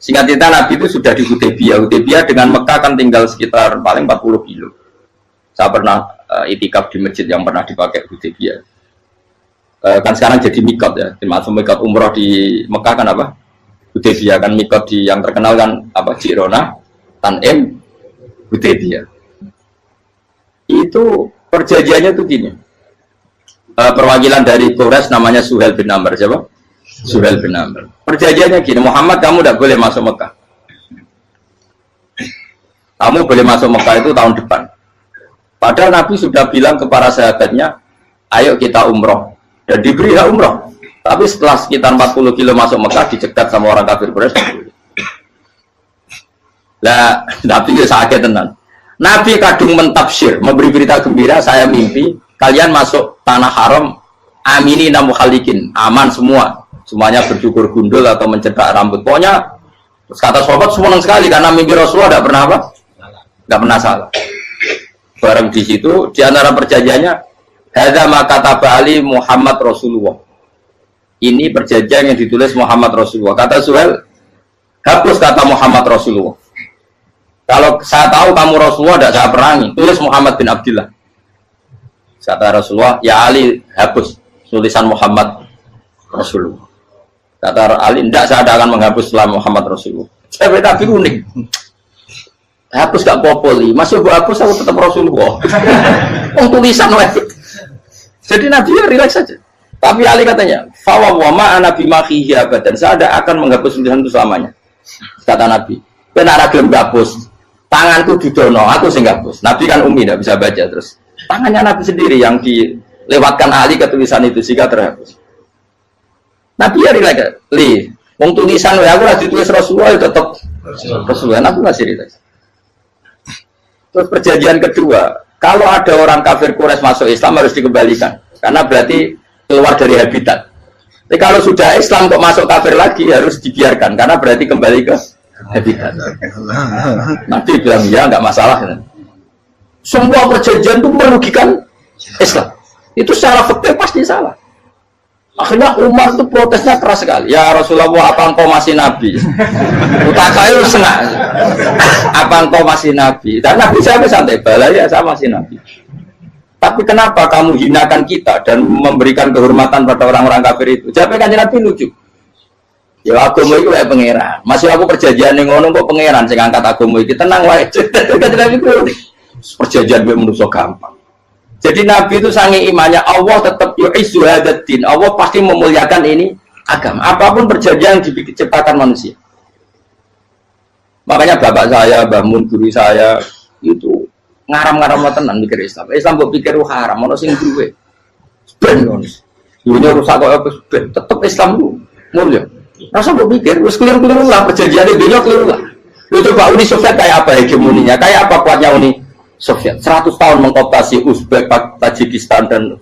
Singkat cerita Nabi itu sudah di Hudaybiyah. Hudaybiyah dengan Mekah kan tinggal sekitar paling 40 kilo. Saya pernah itikaf di masjid yang pernah dipakai Hudaybiyah. Kan sekarang jadi mikot ya, termasuk mikot umroh di Mekah kan apa? Hudaybiyah kan mikot di yang terkenal kan apa? Jirona, Tanim, Hudaybiyah. Itu perjanjiannya tuh gini. Perwakilan dari Quraisy namanya Suhail bin Amr, siapa? Suhail bin Amr. Perjanjiannya gini, Muhammad kamu tidak boleh masuk Mekah. Kamu boleh masuk Mekah itu tahun depan. Padahal Nabi sudah bilang kepada sahabatnya, ayo kita umroh. Dan diberi hak umroh. Tapi setelah sekitar 40 kilo masuk Mekah dicegat sama orang kafir Quraisy. Lah, Nabi itu sakit tenan. Nabi kadung mentafsir, memberi berita gembira, saya mimpi kalian masuk tanah haram aminina mukhalikin, aman semua. Semuanya bercukur gundul atau mencetak rambut. Pokoknya terus kata sahabat senang sekali karena mimpi Rasulullah tidak pernah apa? Tidak pernah salah. Bareng di situ di antara perjanjiannya hadza ma kataba ali Muhammad Rasulullah. Ini perjanjian yang ditulis Muhammad Rasulullah. Kata Suhail, hapus kata Muhammad Rasulullah. Kalau saya tahu kamu Rasulullah tidak saya perangi, tulis Muhammad bin Abdullah. Kata Rasulullah, ya Ali hapus tulisan Muhammad Rasulullah. Kata Ali, tidak saya akan menghapus setelah Muhammad Rasulullah. Saya tapi unik. Hapus gak populi, masih gue hapus aku tetap Rasulullah. Tulisan wajib. Jadi Nabi ya rileks saja. Tapi Ali katanya, fawwama ana bimakhihi abadan. Saya tidak akan menghapus tulisan itu selamanya. Kata Nabi, benar gelem hapus. Tanganku didono, aku sing hapus. Nabi kan umi tidak bisa baca terus. Tangannya Nabi sendiri yang dilewatkan Ali ke tulisan itu sehingga terhapus. Nabi ya rileks. Wong tulisan aku lagi tulis Rasulullah tetap Rasulullah. Aku masih rileks. Terus perjanjian kedua, kalau ada orang kafir Quraisy masuk Islam harus dikembalikan, karena berarti keluar dari habitat. Tapi kalau sudah Islam kok masuk kafir lagi harus dibiarkan, karena berarti kembali ke habitat. Nanti bilang ya nggak masalah. Semua perjanjian itu merugikan Islam. Itu secara fikih pasti salah. Akhirnya Umar itu protesnya keras sekali. Ya Rasulullah, apa engkau masih nabi? Utakayu senang. Apa engkau masih nabi? Dan Nabi saya santai bala ya saya masih nabi. Tapi kenapa kamu hinakan kita dan memberikan kehormatan pada orang-orang kafir itu? Jawabnya kan Nabi lucu. Ya agama itu kayak pangeran. Masih aku perjanjian yang ngono kok pangeran sing angkat agama iki tenang wae. Perjanjian gue menusuk gampang. Jadi Nabi itu sange imannya Allah tetap yu'izzu hadzal-din. Allah pasti memuliakan ini agama. Apapun perjanjian yang diciptakan manusia. Makanya bapak saya, Mbah Mun, guru saya itu ngaram-ngaram tenan mikir Islam. Islam kok pikir haram, ono sing duwe. Ben ngono. Dunya rusak kok ben tetep Islam ku mulia. Rasa kok pikir wis keliru-keliru lah perjanjian dunya keliru lah. Lu coba Uni Soviet kayak apa hegemoninya? Kayak apa kuatnya Uni Soviet? 100 tahun mengkooptasi Uzbek, Tajikistan dan